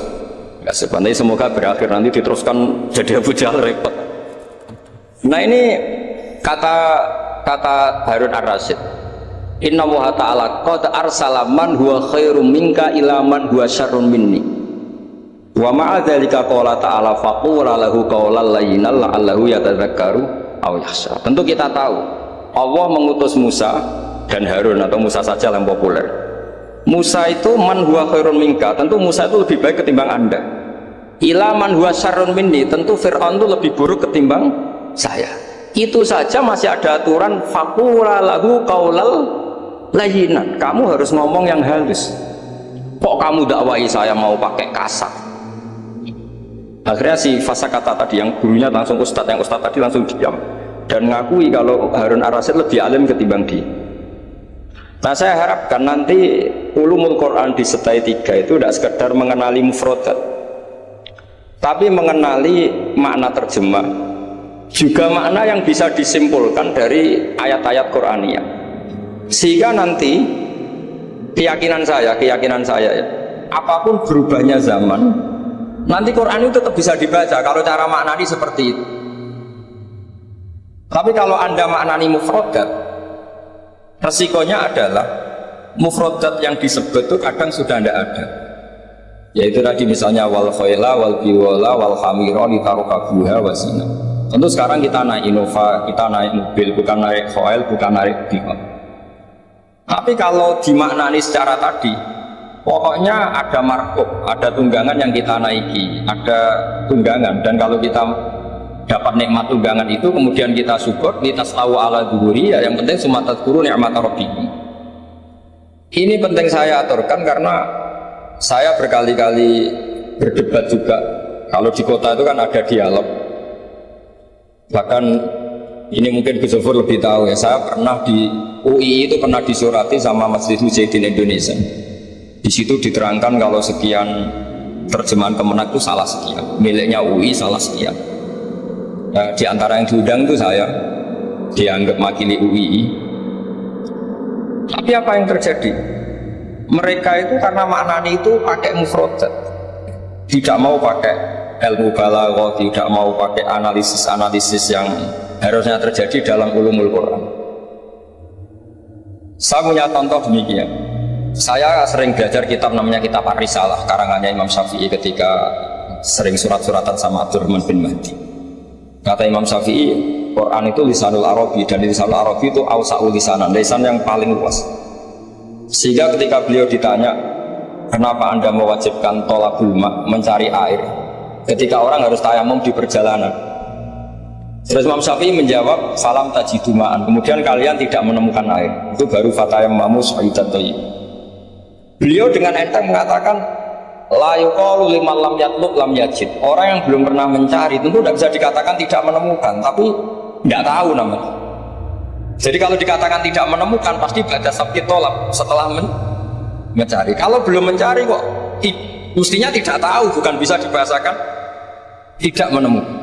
gak sopan. Tapi semoga berakhir nanti diteruskan jadi Abu Jahal repot. Nah ini kata Harun ar-Rasyid, inna Allaha ta'ala qad arsala man huwa khairum minka ila man huwa syarrun minni. Wa ma'a dzalika qala ta'ala faqula lahu qawlan layyinan la'allahu yatadzakkaru aw yakhsha. Tentu kita tahu Allah mengutus Musa dan Harun, atau Musa saja yang populer. Musa itu man huwa khairun minka, tentu Musa itu lebih baik ketimbang Anda. Ila man huwa syarrun minni, tentu Fir'aun itu lebih buruk ketimbang saya. Itu saja masih ada aturan faqula lahu qawlan layyinan. Kamu harus ngomong yang halus. Kok kamu dakwai saya mau pakai kasar? Akhirnya si Fasakata tadi yang gurunya langsung ustadz, yang ustadz tadi langsung diam dan ngakui kalau Harun ar-Rasyid lebih alim ketimbang dia. Nah saya harapkan nanti ulumul Quran di setai 3 itu tidak sekedar mengenali mufrodat, tapi mengenali makna terjemah, juga makna yang bisa disimpulkan dari ayat-ayat Qur'aniyah. Sehingga nanti keyakinan saya ya, apapun berubahnya zaman, nanti Quran itu tetap bisa dibaca kalau cara maknani seperti itu. Tapi kalau Anda maknani mufradat, resikonya adalah mufradat yang disebut itu kadang sudah tidak ada. Yaitu tadi misalnya wal khaila wal biwala wal hamira litarukabuha wasina. Tentu sekarang kita naik Innova, kita naik mobil, bukan naik khail, bukan naik biwal. Tapi kalau dimaknani secara tadi, pokoknya ada markup, ada tunggangan yang kita naiki, ada tunggangan. Dan kalau kita dapat nikmat tunggangan itu, kemudian kita syukur, kita tahu ala dhuhuri, ya yang penting sumatat guru ni'mat rabbikum. Ini penting saya aturkan karena saya berkali-kali berdebat juga. Kalau di kota itu kan ada dialog. Bahkan ini mungkin Gus Zofur lebih tahu ya. Saya pernah di UI itu pernah disurati sama Masjid Mujahidin Indonesia. Di situ diterangkan kalau sekian terjemahan Kemenak itu salah sekian, miliknya UI salah sekian. Nah, di antara yang diundang itu saya dianggap makili UI. Tapi apa yang terjadi? Mereka itu karena maknani itu pakai mufradat, tidak mau pakai ilmu balaghah, tidak mau pakai analisis-analisis yang harusnya terjadi dalam ulumul Quran. Saya punya contoh demikian. Saya sering belajar kitab namanya kitab Ar-Risalah, karangannya Imam Syafi'i ketika sering surat-suratan sama Abdurrahman bin Mahdi. Kata Imam Syafi'i, Quran itu lisanul Arabi, dan lisanul Arabi itu awsa'ul lisanan, lisan yang paling luas. Sehingga ketika beliau ditanya, kenapa Anda mewajibkan tolabul ma', mencari air, ketika orang harus tayamum di perjalanan? Terus Imam Syafi'i menjawab, falam tajidu ma'an, kemudian kalian tidak menemukan air, itu baru fatayammamu sa'idan thayyib. Beliau dengan enteng mengatakan, la yuqalu liman lam yatlub lam yajid. Orang yang belum pernah mencari tentu tidak bisa dikatakan tidak menemukan, tapi tidak tahu namanya. Jadi kalau dikatakan tidak menemukan pasti pada sabit tolak setelah mencari. Kalau belum mencari kok mestinya tidak tahu, bukan bisa dibahasakan tidak menemukan.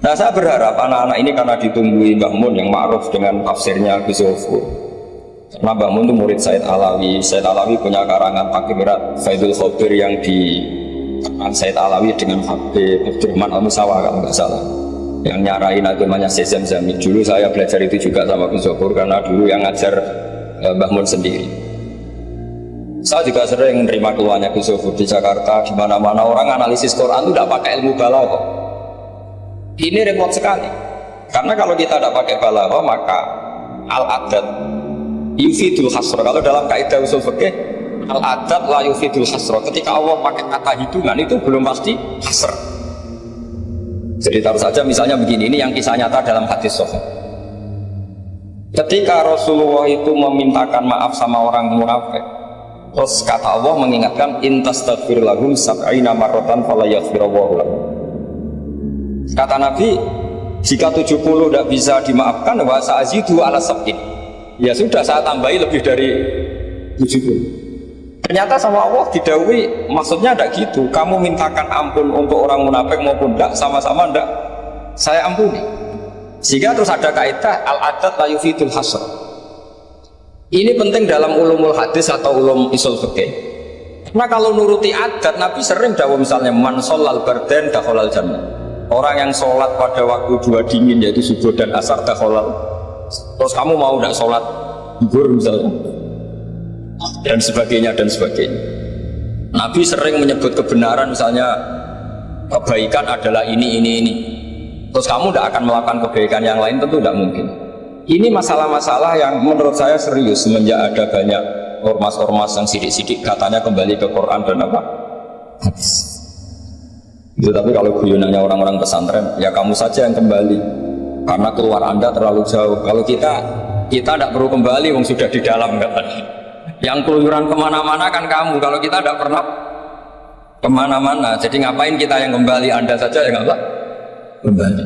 Nah, saya berharap anak-anak ini karena ditumbuhi Mbah Mun yang ma'ruf dengan tafsirnya Gus Zofur. Karena Mbah Mun itu murid Said Alawi. Said Alawi punya karangan Takirat Faidul Khobir yang di Said Alawi dengan Habib Abdurrahman Al-Musawa kalau nggak salah, yang nyarain agamanya Syekh Zamzami. Dulu saya belajar itu juga sama Gus Zofur karena dulu yang ngajar Mbah Mun sendiri. Saya juga sering menerima keluhannya Gus Zofur di Jakarta, di mana-mana orang analisis Quran itu tidak pakai ilmu balaghah. Ini repot sekali. Karena kalau kita tidak pakai balaghah maka al-adat yufidul hasra. Kalau dalam kaidah usul fikih, al-adat la yufidul hasra. Ketika Allah pakai kata hitungan itu belum pasti hasr. Jadi taruh saja misalnya begini, ini yang kisah nyata dalam hadis sahih. Ketika Rasulullah itu memintakan maaf sama orang munafik, terus kata Allah mengingatkan intastaghfir lahum sab'ina marratan fala yaghfirullahu lahum. Kata Nabi, jika 70 tidak bisa dimaafkan, wa sa'azidu ala sab'in. Ya sudah, saya tambahi lebih dari 70. Ternyata sama Allah didahului, maksudnya tidak gitu. Kamu mintakan ampun untuk orang munafik maupun tidak, sama-sama tidak saya ampuni. Sehingga terus ada kaidah al-adat la yufidul hasr. Ini penting dalam ulumul hadis atau ulum usul fikih. Nah kalau nuruti adat, Nabi sering dawuh misalnya man sholal bardan dakhalal jannah. Orang yang sholat pada waktu dua dingin yaitu subuh dan asar dakhalal. Terus kamu mau tidak sholat zuhur misalnya, dan sebagainya dan sebagainya. Nabi sering menyebut kebenaran, misalnya kebaikan adalah ini. Terus kamu tidak akan melakukan kebaikan yang lain, tentu tidak mungkin. Ini masalah-masalah yang menurut saya serius semenjak ada banyak ormas-ormas yang sidik-sidik katanya kembali ke Quran dan apa hadis. Itu tapi kalau guyonannya orang-orang pesantren, ya kamu saja yang kembali karena keluar Anda terlalu jauh. Kalau kita tidak perlu kembali, wong sudah di dalam katanya. Yang keluyuran kemana-mana kan kamu, kalau kita tidak pernah kemana-mana, jadi ngapain kita yang kembali? Anda saja yang apa? Kembali.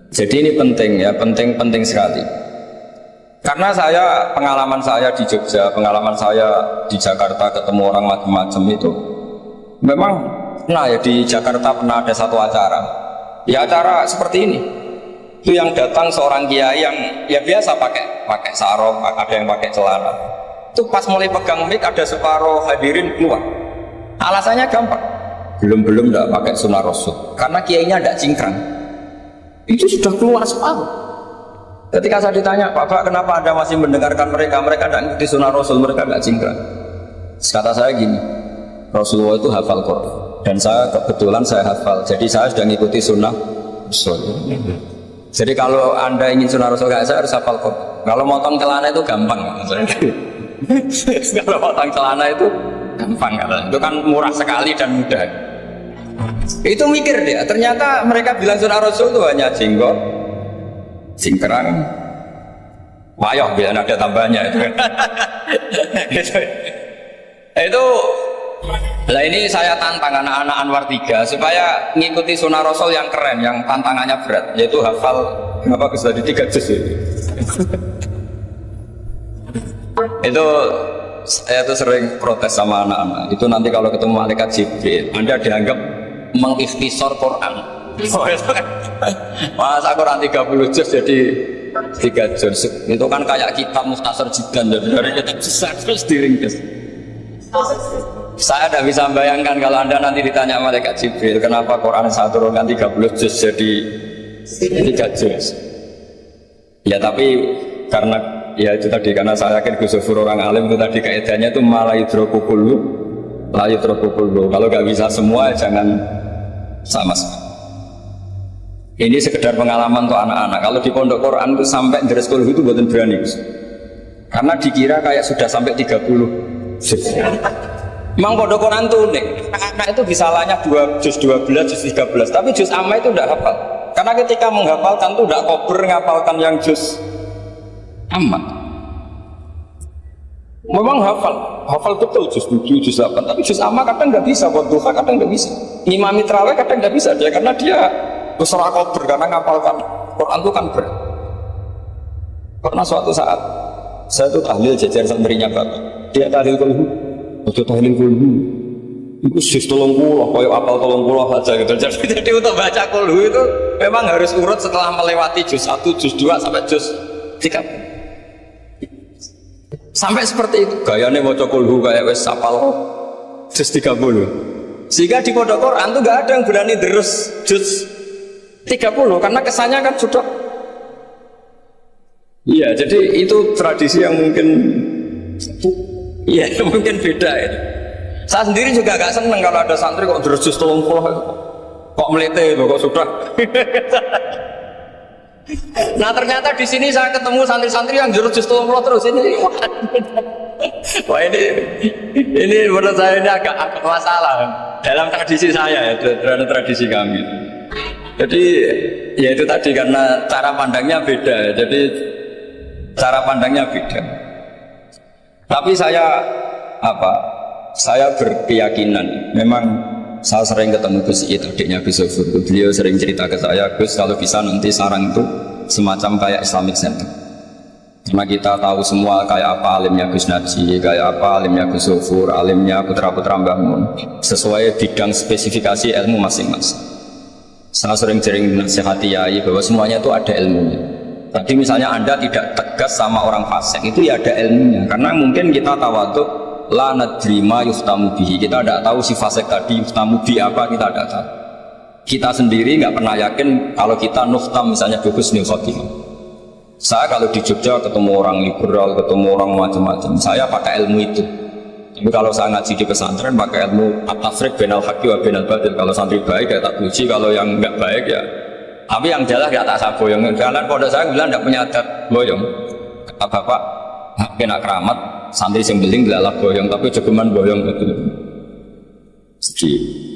Jadi ini penting ya, penting sekali. Karena pengalaman saya di Jogja, pengalaman saya di Jakarta ketemu orang macam-macam itu, memang ya di Jakarta pernah ada satu acara, ya acara seperti ini. Itu yang datang seorang kiai yang ya biasa pakai sarung, ada yang pakai celana. Itu pas mulai pegang mic ada separuh hadirin keluar. Alasannya gampang, belum tidak pakai sunnah rasul, karena kiainya tidak cingkrang. Itu sudah keluar separuh. Ketika saya ditanya, Pak, kenapa Anda masih mendengarkan mereka? Mereka tidak ngikuti sunnah Rasul, mereka nggak cingkrang. Kata saya gini, Rasulullah itu hafal Quran dan saya kebetulan saya hafal, jadi saya sudah ngikuti sunnah Rasul. Jadi kalau Anda ingin sunnah Rasul kayak saya harus hafal Quran. Kalau motong celana itu gampang. Kalau motong celana itu gampang, itu kan murah sekali dan mudah. Itu mikir dia, ternyata mereka bilang sunnah Rasul itu hanya jenggot, cingkrang, wayok, biar ada tambahnya itu. Itu lah ini saya tantang anak-anak Anwar 3 supaya ngikuti sunnah Rasul yang keren, yang tantangannya berat, yaitu hafal berapa Gus tadi 3 juz itu. Itu saya tuh sering protes sama anak-anak. Itu nanti kalau ketemu malaikat Jibril, Anda dianggap mengikhtisar Quran. Masa Quran 30 juz jadi 3 juz. Itu kan kayak kitab Mukhtasar Jiddan, dari kitab besar terus diringkas. Saya tidak bisa bayangkan kalau Anda nanti ditanya malaikat Jibril, kenapa Quran saya turunkan 30 juz jadi 3 juz. Ya tapi karena ya itu tadi, karena saya yakin Gus Zufur orang alim itu tadi kaidahnya itu malayudrokukulu layudrokukulu. Kalau nggak bisa semua jangan sama sekali. Ini sekedar pengalaman untuk anak-anak. Kalau di pondok Quran itu sampai deres kulhu itu buatan berani, karena dikira kayak sudah sampai 30 juz. Memang pondok Quran itu unik. Anak itu bisa salahnya 2 juz 12, juz 13, tapi juz amma itu tidak hafal. Karena ketika menghafalkan itu tidak kober ngapalkan yang juz amma. Memang hafal betul juz 7, juz 8, tapi juz amma kadang nggak bisa, buat duha kadang nggak bisa. Ngimami terawih kadang nggak bisa dia, karena dia besar kober, karena ngapalkan Quran itu kan berat. Pernah suatu saat saya tuh tahlil jajar santrinya Bapak, dia tahlil kulhu, waktu tahlil kulhu itu juz 30, kayak apal 30 aja gitu. Jadi untuk baca kulhu itu memang harus urut setelah melewati juz 1, juz 2 sampai juz 3. Sampai seperti itu gayanya mau kulhu kayak wes apal juz 30. Sehingga di pondok Quran tuh gak ada yang berani terus juz 30 karena kesannya kan sudah. Iya, jadi itu tradisi yang mungkin iya mungkin beda ya. Saya sendiri juga gak seneng kalau ada santri kok terus juz 30 kok melete itu kok sudah. Nah ternyata di sini saya ketemu santri-santri yang jurus juz 30 terus ini. Wah ini menurut saya ini agak masalah dalam tradisi saya ya, dalam tradisi kami. Jadi ya itu tadi karena cara pandangnya beda. Jadi cara pandangnya beda. Tapi saya berkeyakinan memang saya sering ketemu Gus Iit, adiknya Gus Zufur. Beliau sering cerita ke saya, Gus kalau bisa nanti sarang itu semacam kayak Islamic Center. Karena kita tahu semua kayak apa alimnya Gus Naji, kayak apa alimnya Gus Zufur, alimnya putra-putra Mbah Mun, sesuai bidang spesifikasi ilmu masing-masing. Saya sering nasihati yai bahwa semuanya itu ada ilmunya. Tadi misalnya Anda tidak tegas sama orang fasik, itu ya ada ilmunya. Karena mungkin kita tawaduk, la nadri ma yuftamu bihi, kita tidak tahu si fasik tadi yuftamu bi apa, kita tidak tahu. Kita sendiri nggak pernah yakin kalau kita nuftam misalnya husnul khotimah. Saya kalau di Jogja ketemu orang liberal, ketemu orang macam-macam, saya pakai ilmu itu. Tapi kalau saya ngaji di pesantren pakai ilmu at-tafriq bainal haqqi wa bainal batil. Kalau santri baik ya tak puji, kalau yang nggak baik ya. Tapi yang jelas nggak tak saya boyong. Jalan pondok saya bilang tidak punya adat boyong. Kata bapak, kena keramat santri yang beling adalah boyong, tapi jogeman boyong betul. Jadi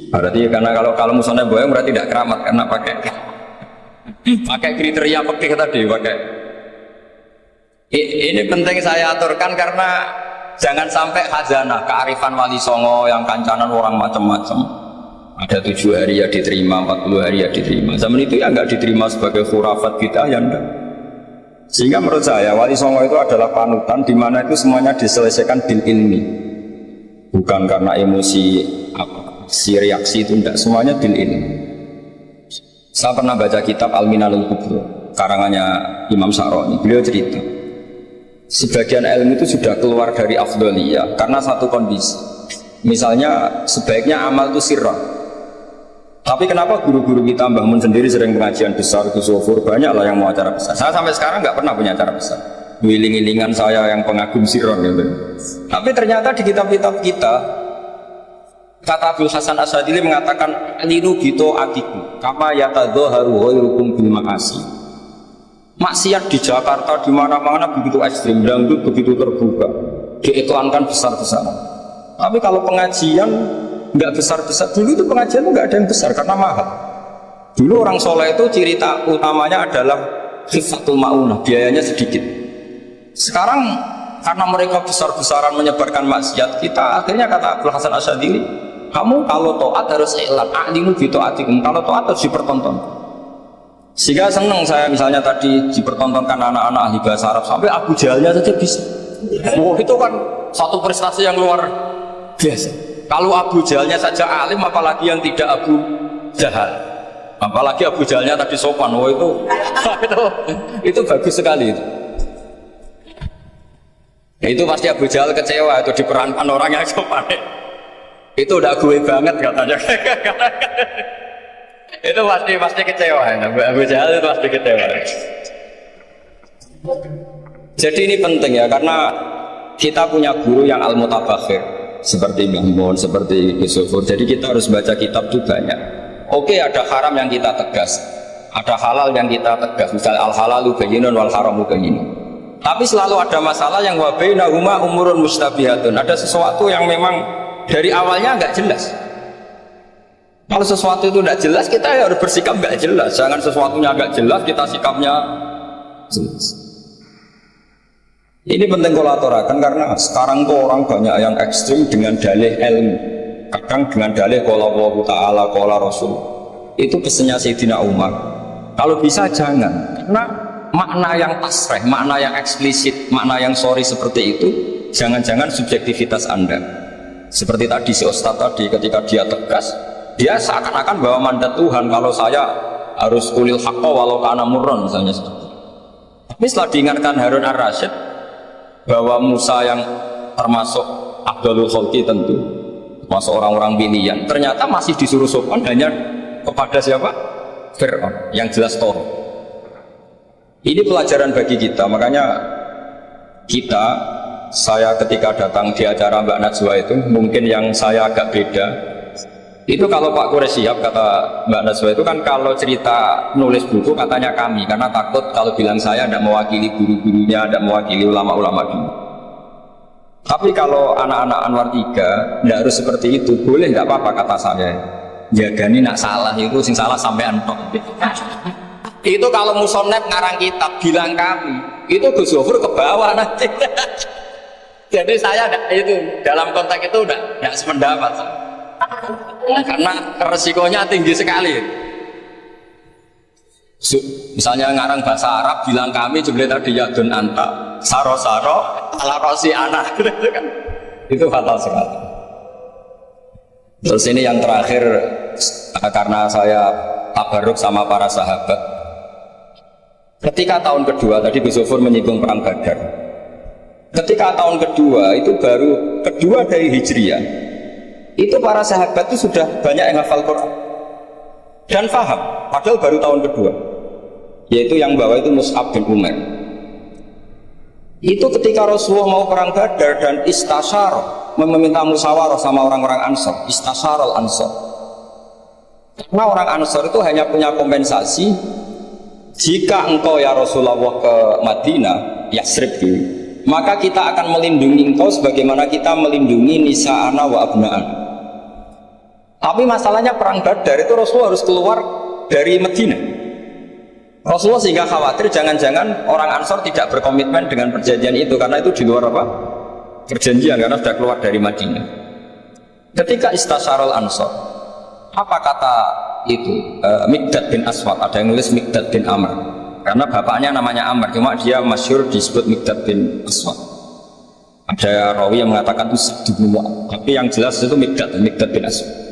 berarti karena kalau musuhnya boyong berarti tidak keramat, karena pakai kriteria fikih tadi, pakai. Ini penting saya aturkan karena jangan sampai khazanah kearifan wali songo yang kancanan orang macam-macam. Ada 7 hari ya diterima, 40 hari ya diterima. Zaman itu ya nggak diterima sebagai khurafat kita ya enggak. Sehingga menurut saya wali songo itu adalah panutan di mana itu semuanya diselesaikan bil ilmi, bukan karena emosi si reaksi itu enggak, semuanya bil ilmi. Saya pernah baca kitab Al-Minanul Kubro karangannya Imam Sa'roni. Beliau cerita sebagian ilmu itu sudah keluar dari afdholiyah karena satu kondisi. Misalnya sebaiknya amal itu sirrah, Tapi kenapa guru-guru kita, Mbah Mun sendiri sering pengajian besar, Gus Sofur, banyak lah yang mau acara besar. Saya sampai sekarang nggak pernah punya acara besar. Wiling-wilingan saya yang pengagum siron gitu. Tapi ternyata di kitab-kitab kita, kata Abdul Hasan Asyadili mengatakan linu gitu atiku kama yatadzaharu ghairukum bil makasi. Maksiat di Jakarta di mana-mana begitu ekstrim, dangdut begitu terbuka, diiklankan besar-besaran. Tapi kalau pengajian nggak besar-besar, dulu itu pengajian nggak ada yang besar karena mahal. Dulu orang soleh itu ciri utamanya adalah khifatul ma'unah, biayanya sedikit. Sekarang karena mereka besar-besaran menyebarkan maksiat, kita akhirnya kata Abdul Hasan Asyadili, kamu kalau taat harus iklan, a'linu bi ta'atikum, kalau taat harus dipertonton. Sehingga senang saya misalnya tadi dipertontonkan anak-anak ahli bahasa Arab sampai Abu Jahalnya saja bisa. Oh, itu kan satu prestasi yang luar biasa. Kalau Abu Jahalnya saja alim, apalagi yang tidak Abu Jahal. Apalagi Abu Jahalnya tadi sopan, oh itu bagus sekali itu. Ya, itu pasti Abu Jahal kecewa itu diperankan orang yang sopan. Itu udah gue banget katanya. Itu pasti kecewa. Abu Jahal itu pasti kecewa. Jadi ini penting ya, karena kita punya guru yang al-mutabakhir seperti Mbah Mun, seperti Gus Sofur. Jadi kita harus baca kitab itu banyak. Oke, ada haram yang kita tegas, ada halal yang kita tegas. Misalnya al-halalu bayyinun wal haramu bayyinun. Tapi selalu ada masalah yang wa bainahuma umurun mustabihatun. Ada sesuatu yang memang dari awalnya nggak jelas. Kalau sesuatu itu nggak jelas, kita harus bersikap nggak jelas. Jangan sesuatunya nggak jelas, kita sikapnya jelas. Ini penting kolaborasikan karena sekarang tuh orang banyak yang ekstrim dengan dalih ilmu, kadang dengan dalih qala Allah Ta'ala qala Rasul. Itu pesannya Sayyidina Umar. Kalau bisa jangan, karena makna yang tasrih, makna yang eksplisit, makna yang sorry seperti itu, jangan-jangan subjektivitas Anda. Seperti tadi si Ustaz tadi, ketika dia tegas, dia seakan-akan bahwa mandat Tuhan kalau saya harus kulil haqqa walau kana murran misalnya seperti itu. Tapi setelah diingatkan Harun ar-Rasyid bahwa Musa yang termasuk Abdul Khalqi tentu termasuk orang-orang pilihan, ternyata masih disuruh sopan hanya kepada siapa? Fir'aun yang jelas toh. Ini pelajaran bagi kita, makanya kita, saya ketika datang di acara Mbak Najwa itu, mungkin yang saya agak beda itu kalau Pak Quraish Shihab kata Mbak Najwa itu kan kalau cerita nulis buku katanya kami, karena takut kalau bilang saya tidak mewakili guru-gurunya, tidak mewakili ulama-ulama dulu. Tapi kalau anak-anak Anwar 3 tidak harus seperti itu, boleh tidak apa-apa kata saya. Jagani nak salah itu sing salah sampai antok. Itu kalau musonef ngarang kitab bilang kami, itu Gus Sofur ke bawah nanti. Jadi saya itu dalam konteks itu tidak sependapat. Karena resikonya tinggi sekali. Misalnya ngarang bahasa Arab bilang kami jumlah tadi yadun anta saro-saro ala rosi anak gitu kan. Itu fatal sekali. Terus ini yang terakhir, karena saya tabarruk sama para sahabat. Ketika tahun kedua, tadi Gus Sofur menyinggung perang Badar. Ketika tahun kedua itu baru kedua dari Hijriyah. Itu para sahabat itu sudah banyak yang hafal Quran dan paham, padahal baru tahun kedua. Yaitu yang bawa itu Mus'ab bin Umair. Itu ketika Rasulullah mau perang Badar dan istasyar, meminta musyawarah sama orang-orang Ansor, istasyarul Ansor. Karena orang Ansor itu hanya punya kompensasi, jika engkau ya Rasulullah ke Madinah, Yasrib dulu, maka kita akan melindungi engkau sebagaimana kita melindungi nisa'ana wa abna'an. Tapi masalahnya perang Badar itu Rasulullah harus keluar dari Madinah. Rasulullah sehingga khawatir jangan-jangan orang Ansor tidak berkomitmen dengan perjanjian itu, karena itu di luar apa? Perjanjian, karena sudah keluar dari Madinah. Ketika istasyarul Ansor, apa kata itu? Miqdad bin Aswad, ada yang nulis Miqdad bin Amr, karena bapaknya namanya Amr, cuma dia masyhur disebut Miqdad bin Aswad. Ada rawi yang mengatakan itu Sa'd bin Mu'adz, tapi yang jelas itu Miqdad bin Aswad.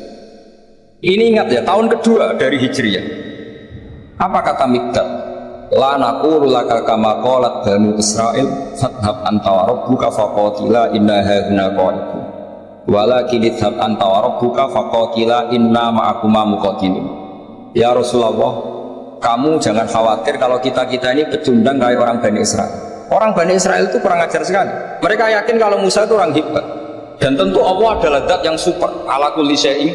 Ini ingat ya, tahun kedua dari Hijriyah. Apa kata Miqdad? La naqulu laka kama qalat Banu Israil fadhhab anta wa rabbuka faqatila inna hauna qa'idun. walakin idhab anta wa rabbuka faqatila inna ma'akuma muqatilun. Ya Rasulullah, kamu jangan khawatir kalau kita ini pecundang kayak orang Bani Israel. Orang Bani Israel itu kurang ajar sekali. Mereka yakin kalau Musa itu orang hebat, dan tentu Allah adalah zat yang super, ala kulli syai'in.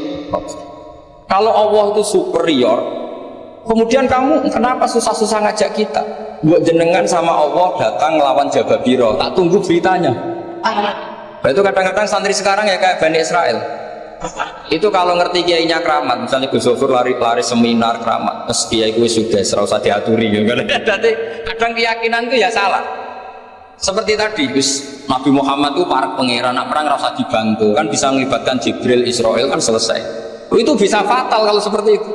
Kalau Allah itu superior, kemudian kamu kenapa susah-susah ngajak kita? Buat jenengan sama Allah datang ngelawan Jababiro, tak tunggu beritanya. Itu kadang-kadang santri sekarang ya kayak Bani Israel. Itu kalau ngerti kiainya keramat, misalnya Gus Zofur lari seminar keramat, terus kiai gue sudah serasa diaturi gitu kan. Jadi kadang keyakinan itu ya salah. Seperti tadi Gus Nabi Muhammad itu para pangeran, nak perang rasa dibantu kan, bisa melibatkan Jibril, Israel kan selesai. Itu bisa fatal kalau seperti itu.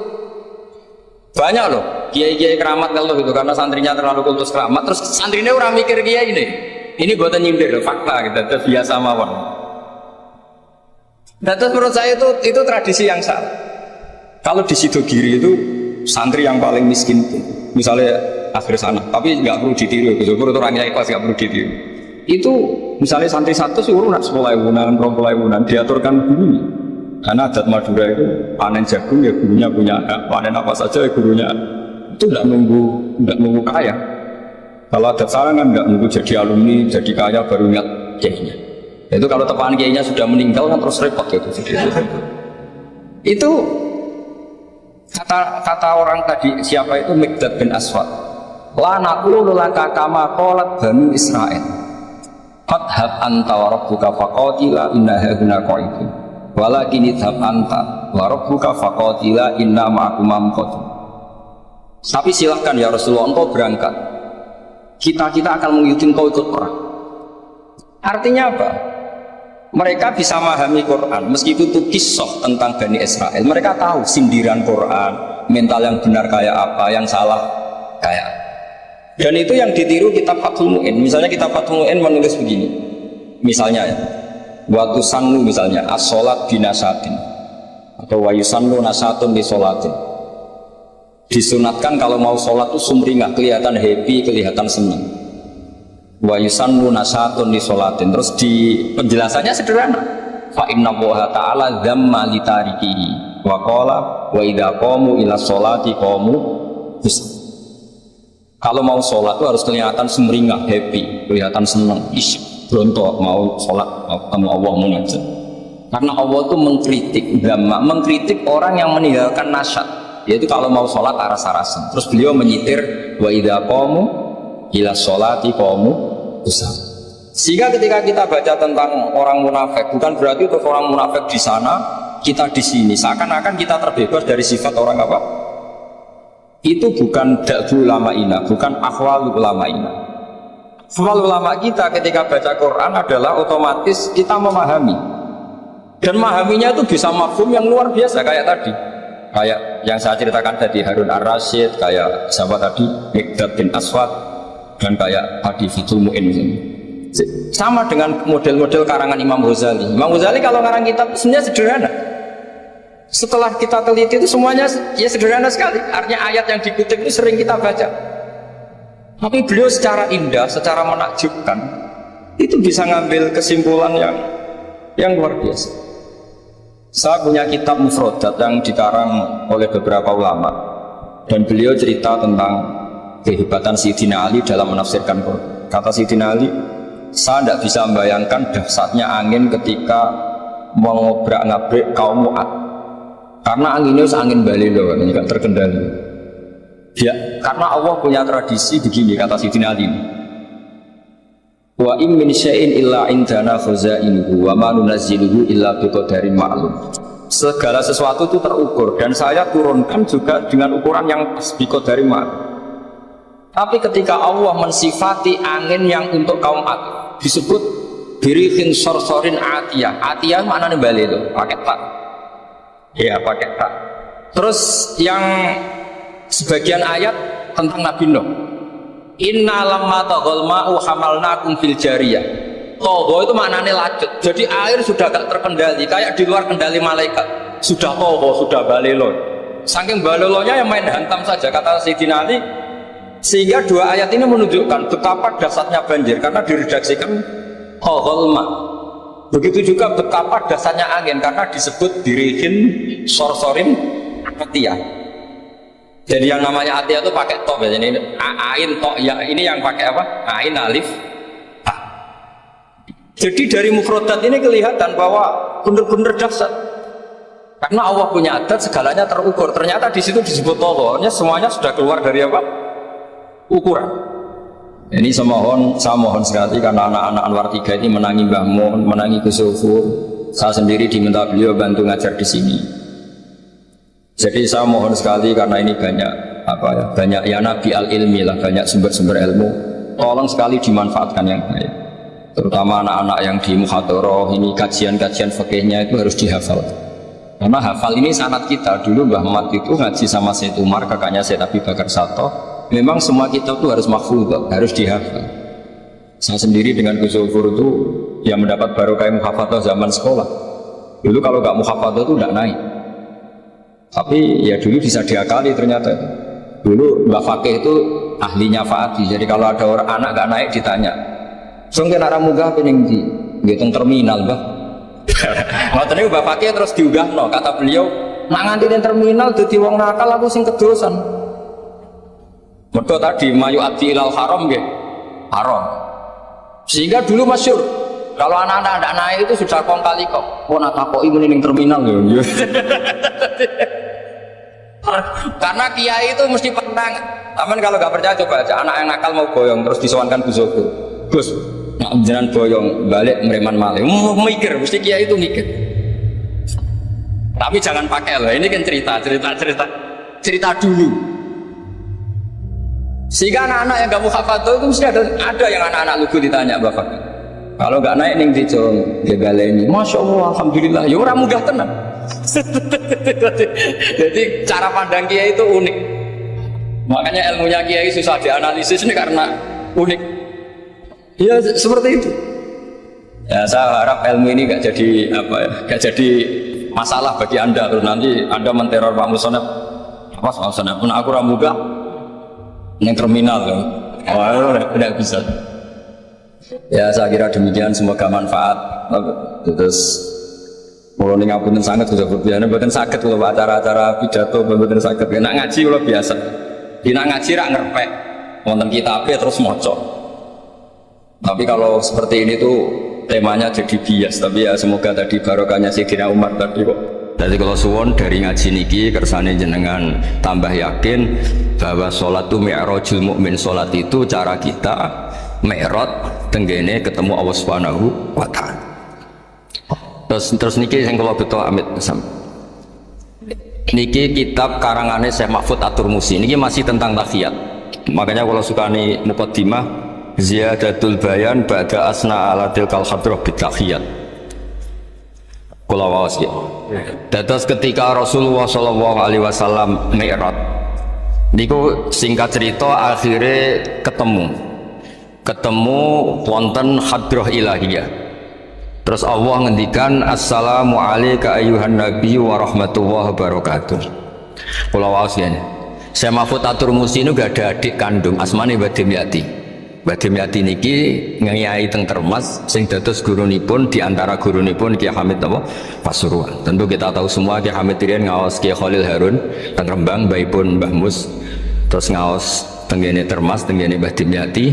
Banyak loh kiai-kiai keramat kalau gitu, karena santrinya terlalu kultus keramat, terus santrinya orang mikir kiai ini buatan nyindir loh, fakta gitu, terus biasa mawon. Dan terus menurut saya itu tradisi yang salah. Kalau di Sidogiri itu santri yang paling miskin itu, misalnya akhir sana, tapi nggak perlu ditiru, gitu, itu orangnya ikhlas nggak perlu ditiru. Itu misalnya santri satu sih urun 10.000, 20.000, diaturkan gurunya. Karena adat Madura itu panen jagung ya gurunya punya hak, panen apa saja ya gurunya. Itu tidak nunggu kaya. Kalau adat sana kan nggak nunggu jadi alumni, jadi kaya baru ingat kiainya. Itu kalau tepahan kiainya sudah meninggal kan terus repot gitu. Itu kata orang tadi, siapa itu, Miqdad bin Aswad. La naqulu laka kama qalat Bani Israil. Fadhhab anta wa rabbuka faqatila inna hauna qa'idun. Walakin idhab anta wa rabbuka faqatila inna ma'akuma muqatilun. Tapi silahkan ya Rasulullah, engkau berangkat, kita akan mengikuti engkau ikut perang. Artinya apa? Mereka bisa memahami Quran meskipun itu kisah tentang Bani Israel. Mereka tahu sindiran Quran, mental yang benar kayak apa, yang salah kayak apa. Dan itu yang ditiru kitab Fathul Mu'in. Misalnya kitab Fathul Mu'in menulis begini, misalnya ya, waktu sannu misalnya as-sholat binasatin atau wayusannu nasatun di sholatin, disunatkan kalau mau sholat itu sumringah, kelihatan happy, kelihatan senang. Wayusannu nasatun di sholatin, terus di penjelasannya sederhana, fa inna Allaha ta'ala dzamma li tarikihi wa qala wa idza qamu ila sholati qamu. Kalau mau sholat itu harus kelihatan sumringah, happy, kelihatan senang, berontok mau sholat, mau ketemu Allah, mau ngajak. Karena Allah itu mengkritik orang yang meninggalkan nasyad, yaitu kalau mau sholat aras-arasan. Terus beliau menyitir wa idza qamu ila sholati qamu usah. Sehingga ketika kita baca tentang orang munafik, bukan berarti untuk orang munafik di sana, kita di sini, seakan-akan kita terbebas dari sifat orang apa? Itu bukan da'bu ulama'ina, bukan akhwal ulama'ina. Akhwal ulama kita ketika baca Quran adalah otomatis kita memahami, dan memahaminya itu bisa mafhum yang luar biasa, kayak tadi, kayak yang saya ceritakan tadi, Harun ar-Rasyid, kayak siapa tadi, Miqdad bin Aswad, dan kayak tadi Fathul Mu'in misalnya. Sama dengan model-model karangan Imam Ghazali. Imam Ghazali kalau ngarang kitab sebenarnya sederhana. Setelah kita teliti itu semuanya ya sederhana sekali. Artinya ayat yang dikutip itu sering kita baca. Tapi beliau secara indah, secara menakjubkan, itu bisa ngambil kesimpulan yang luar biasa. Saya punya kitab Mufrodat yang dikarang oleh beberapa ulama, dan beliau cerita tentang kehebatan Sayyidina Ali dalam menafsirkan Quran. Kata Sayyidina Ali, saya tidak bisa membayangkan dahsyatnya angin ketika mengobrak-ngabrik kaum Mu'ad. Karena anginnya angin balelo, tidak terkendali. Ya, karena Allah punya tradisi begini, kata Sayyidina Ali. Wa in min syai'in illa indana khazainuhu wa ma nunazziluhu illa biqadarin ma'lum. Segala sesuatu itu terukur, dan saya turunkan juga dengan ukuran yang pas, biqadarin ma'lum. Tapi ketika Allah mensifati angin yang untuk kaum Ad, disebut birihin sorsorin atiyah. Atiyah maknanya balelo, pakai tak. Ya pakai tak. Terus yang sebagian ayat tentang Nabi Nuh, inna lamma taghal ma'u hamalnakum fil jariyah. Togho itu maknanya lacut, jadi air sudah gak terkendali, kayak di luar kendali malaikat. Sudah togho, sudah balelo. Saking balelonya yang main hantam saja, kata Sayyidina Ali. Sehingga dua ayat ini menunjukkan betapa dahsyatnya banjir, karena diredaksikan taghal ma'. Begitu juga betapa dasarnya angin, karena disebut dirihin sorsorin atiyah. Jadi yang namanya atiyah itu pakai to, ini ain to ya, ini yang pakai apa? Ain alif ta. Jadi dari mufradat ini kelihatan bahwa benar-benar dahsyat. Karena Allah punya adat, segalanya terukur. Ternyata di situ disebut Allah, semuanya sudah keluar dari apa? Ukuran. Ini saya mohon sekali karena anak-anak Anwar 3 ini menangi Mbah Mun, menangi Gus Sufur. Saya sendiri diminta beliau bantu ngajar di sini. Jadi saya mohon sekali karena ini banyak ya nabi al-ilmi lah, banyak sumber-sumber ilmu. Tolong sekali dimanfaatkan yang baik. Terutama anak-anak yang di muhadharah ini kajian-kajian fikihnya itu harus dihafal. Karena hafal ini sanad kita. Dulu Mbah Mat itu ngaji sama Syed Umar, kakaknya Syed Abi Bakar Sato. Memang semua kitab itu harus mahfudz, harus dihafal. Saya sendiri dengan Gus Sufur itu yang mendapat barokah muhafadzah zaman sekolah. Dulu kalau nggak muhafadzah itu nggak naik. Tapi ya dulu bisa diakali ternyata. Dulu Mbak Fakih itu ahlinya Fa'ati. Jadi kalau ada orang anak nggak naik ditanya, "Sungguh arah munggah pening di ngitung terminal, Mbah." Ngoten niku Mbak Fakih terus diunggahno, kata beliau, "Nak nganti ning terminal dadi wong nakal aku sing kedosan." Mergo tadi mayu ati ilal haram nggih. Haram. Sehingga dulu masyhur kalau anak-anak tidak naik itu sudah kong kali kok. Oh nak takoki muni ning terminal lho. Karena kiai itu mesti penang. Taman kalau nggak percaya coba aja anak yang nakal mau boyong terus disowankan Gus Sufur. Gus, nak jenengan boyong balik mereman malih. Mikir mesti kiai itu mikir. Tapi jangan pakai loh. Ini kan cerita dulu. Sehingga anak-anak yang gak muhafadzah itu mesti ada yang anak-anak lugu ditanya Bapak. Kalau nggak naik ning dicong ini, Masya Allah, Alhamdulillah, ya orang munggah tenang. Jadi cara pandang kiai itu unik. Makanya ilmunya kiai susah dianalisis ini karena unik. Ya seperti itu. Ya saya harap ilmu ini gak jadi jadi masalah bagi anda. Terus nanti anda menteror Pak Musonef. Apa Pak Musonef? Pun aku ramuga yang terminal kan, tidak bisa. Ya saya kira demikian, semoga manfaat. Terus kalau ini ngapunten sangat sudah berbiasa, bukan sakit kalau acara-acara pidato, bukan sakit. Nak ngaji kalau biasa, nak ngaji rak ngerpek, wonten kitabnya terus moco. Tapi kalau seperti ini tuh temanya jadi bias. Tapi ya semoga tadi barokahnya Sayyidina Umar tadi kok. Jadi kalau suwon dari ngaji niki kersane jenengan tambah yakin bahwa sholat itu mi'rajul mukmin. Sholat itu cara kita mi'raj tenggene ketemu Allah Subhanahu wa ta'ala. Terus niki yang kalau betul amit niki kitab karangane Syekh Mahfud At-Turmusi niki masih tentang tahiyat. Makanya kalau suka nih muqaddimah ziyadatul bayan ba'da asna ala tilkal hadrah bitahiyat. Kula waos ya. Dados ketika Rasulullah sallallahu alaihi wasallam mi'raj niku singkat cerita akhirnya ketemu wonten hadrah ilahiyah. Terus Allah ngendikan assalamu alayka ayyuhan nabi wa rahmatullahi wabarakatuh. Kula waos ya. Syekh Mahfud At-Turmusi ini gak ada adik kandung asmane Mbah Dimyati. Mbah Dimyati niki ngiyai teng Termas sing dados gurunipun di antara gurunipun Ki Hamid napa Pasuruan. Tentu kita tahu semua Ki Hamid riyen ngaos Ki Khalil Harun teng Rembang baipun Mbah Mus. Terus ngaos teng ngene Termas teng ngene Mbah Dimyati.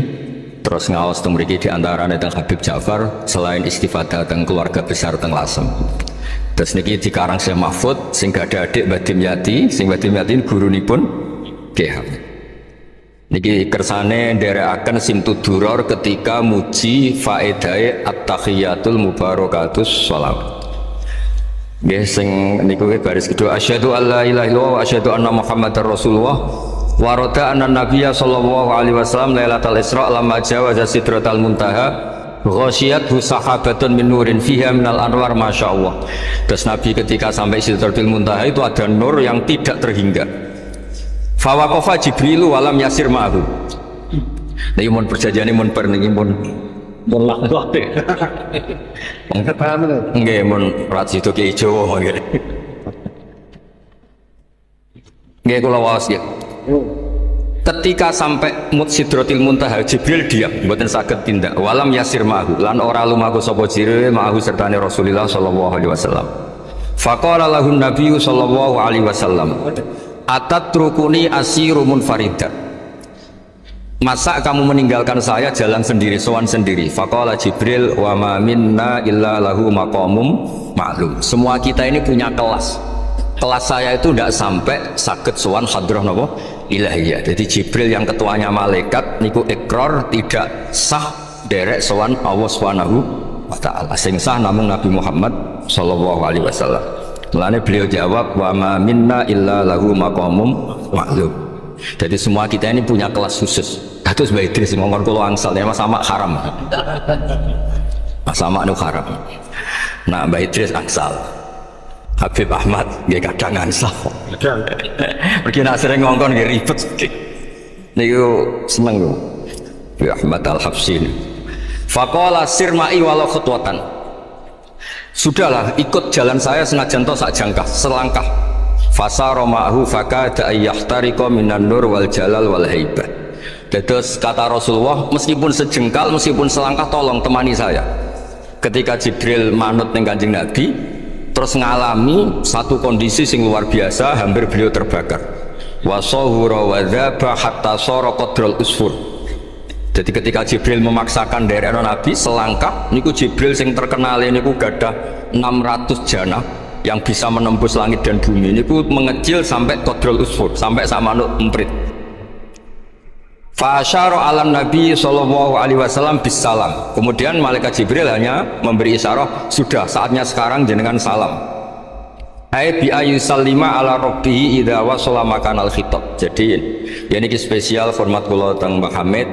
Terus ngaos teng mriki di antarane teng Habib Ja'far selain istifadah teng keluarga besar teng Lasem. Terus niki dikarang Syekh Mahfud sing gak ada adik Mbah Dimyati, sing Mbah Dimyati gurunipun Ki Hamid. Niki kersane nderekaken Simtud-Duror ketika muji faedahe at-tahiyatul mubarakatus sholawat. Nggih sing niku baris kedua asyhadu alla ilaha illallah wa asyhadu anna muhammadar rasulullah wa rada anna nabiyya sallallahu alaihi wasallam lailatul isra lamma jawaza sidratal muntaha ghasyiyathu sahabatun min nurin fiha minal anwar masyaallah. Terus Nabi ketika sampai sidratul muntaha itu ada nur yang tidak terhingga. Fawaqafa Jibrilu walam yasir ma'hu. Niki mun perjanjiane mun bar niki mun laknate. Mangkat paham lho. Nggih mun rat situ ki Jawa nggih. Nggih kula waos ya. Ketika sampai Sidratil Muntaha, Jibril diam, mboten saged tindak. Walam yasir ma'hu, lan ora lumaku sapa Jibril ma'hu sertane Rasulullah sallallahu alaihi wasallam. Faqala lahun nabiyyu sallallahu alaihi wasallam, atatrukuni asiru munfaridan. Masa kamu meninggalkan saya jalan sendiri, sowan sendiri? Faqala Jibril, wa ma minna illa lahu maqamum ma'lum. Semua kita ini punya kelas. Kelas saya itu tidak sampai sakit sowan hadrah napa ilahiyah. Jadi Jibril yang ketuanya malaikat niku ikrar tidak sah derek sowan Allah Subhanahu wa taala. Sing sah namung Nabi Muhammad sallallahu alaihi wasallam. Mulane beliau jawab, wa ma minna illa lahu maqamum ma'lum. Jadi semua kita ini punya kelas khusus. Kados Mbak Idris ngongkon kula angsal ya Mas Sama haram. Mas Sama nu haram. Nah Mbak Idris angsal. Habib Ahmad nggih kadang angsal. Pergi nak sering ngongkon nggih ribet. Niku seneng lho. Habib Ahmad Al-Habsyi. Faqala sirma'i walau khutwatan. Sudahlah, ikut jalan saya senajan to sak jangkah, selangkah. Fasara ma'hu fakada ayyahtariqa minan nur wal jalal wal haibah. Terus kata Rasulullah, meskipun sejengkal, meskipun selangkah, tolong temani saya. Ketika Jibril manut ning Kanjeng Nabi, terus ngalami satu kondisi sing luar biasa, hampir beliau terbakar. Wasahura wa dzaba hatta sara qadrul usfur. Jadi ketika Jibril memaksakan derekno Nabi selangkah, niku Jibril sing terkenal niku gadah 600 jana yang bisa menembus langit dan bumi. Niku mengecil sampai qadrul usfur, sampai sama manuk emprit. Fa asyara 'alan Nabi sallallahu alaihi wasallam bisalam. Kemudian malaikat Jibril hanya memberi isyarat, sudah saatnya sekarang jenengan salam. Ai bi ayusallima ala rabbih idza wasala makanal khitab. Jadi ya niki spesial format kula teng Mbah Hamid.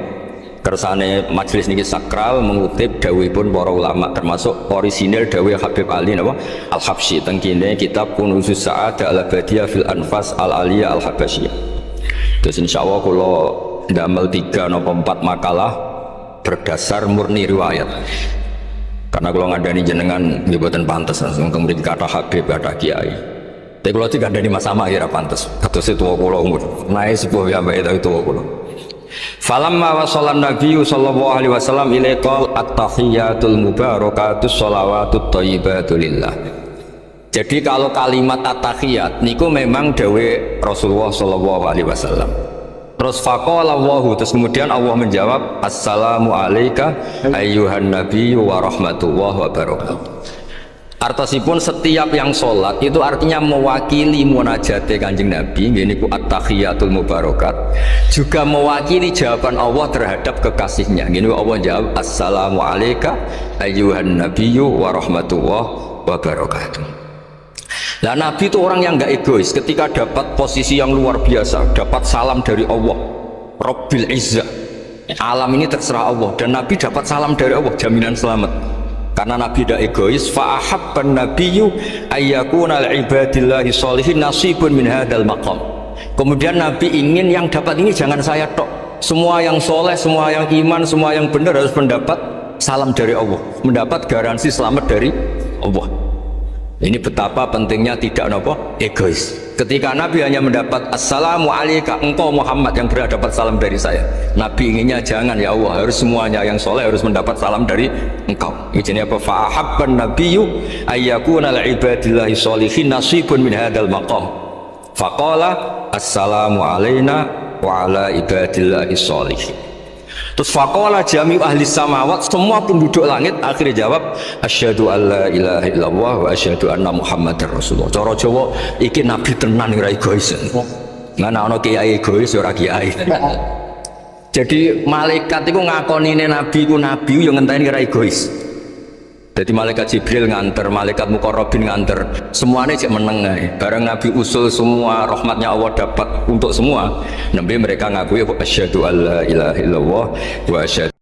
Kersane majelis niki sakral mengutip dawuhipun para ulama, termasuk orisinil dawuh Habib Ali napa Al-Habsyi teng kene kitab Kunuzus Sa'adah Al-Abadiyah fil Anfas Al-Aliyah Al-Habasyiyah. Terus insyaallah kula damel 3 atau 4 makalah berdasar murni riwayat. Karena kalau ngandani jenengan nggih boten pantes langsung mriki kata Habib kata Kiai. Tapi kalau dikandani Mas Sama kira pantes. Kados tuwa kula umur. Nae sepuh ya mbak itu tuwa kula. Falamma wasala Nabi sallallahu alaihi wasallam ilaikal at-tahiyatul mubarakatus shalawatut thayyibatu lillah. Jadi kalau kalimat at-tahiyat niku memang dawe Rasulullah sallallahu alaihi wasallam. Terus faqala Allahu, terus kemudian Allah menjawab, assalamu alayka ayyuhan nabiyyu wa rahmatullahi wa barakatuh. Artosipun setiap yang sholat itu artinya mewakili munajate Kanjeng Nabi, ini ku at-tahiyatul mubarakat, juga mewakili jawaban Allah terhadap kekasihnya. Ini Allah jawab, assalamu alayka ayyuhan nabiyyu wa rahmatullahi wa barakatuh. Nah Nabi itu orang yang nggak egois. Ketika dapat posisi yang luar biasa, dapat salam dari Allah Rabbil Izzah, alam ini terserah Allah, dan Nabi dapat salam dari Allah, jaminan selamat. Karena Nabi tidak egois, fa'ahabban nabiyyu ayyakuna al-ibadillahi sholihin nasibun min hadal maqam. Kemudian Nabi ingin yang dapat ini jangan saya tok, semua yang soleh, semua yang iman, semua yang benar harus mendapat salam dari Allah, mendapat garansi selamat dari Allah. Ini betapa pentingnya tidak nopo egois. Ketika Nabi hanya mendapat assalamu alayka, engkau Muhammad yang berhak dapat salam dari saya. Nabi inginnya jangan, ya Allah, harus semuanya yang soleh harus mendapat salam dari engkau. Ini apa? Fa'ahabban nabiyyu ayyakuna li'ibadillahi sholihin nasibun min hadal maqam. Faqala assalamu alayna wa ala ibadillahi sholihin. Terus faqala jami'u ahli samawat, semua penduduk langit akhirnya jawab asyhadu alla ilaha illallah wa asyhadu anna muhammadar rasulullah. Cara Jawa iki nabi tenan ora egois. Ngene ana kiai egois ora kiai. Jadi malaikat itu ngakonine nabi ku nabi yo ngenteni ora egois. Jadi malaikat Jibril nganter, malaikat Muqarrabin nganter, semuanya cek meneng ae. Bareng Nabi usul semua rahmatnya Allah dapat untuk semua. Nabi mereka ngakui asyhadu alla ilaha illallah wa asyhadu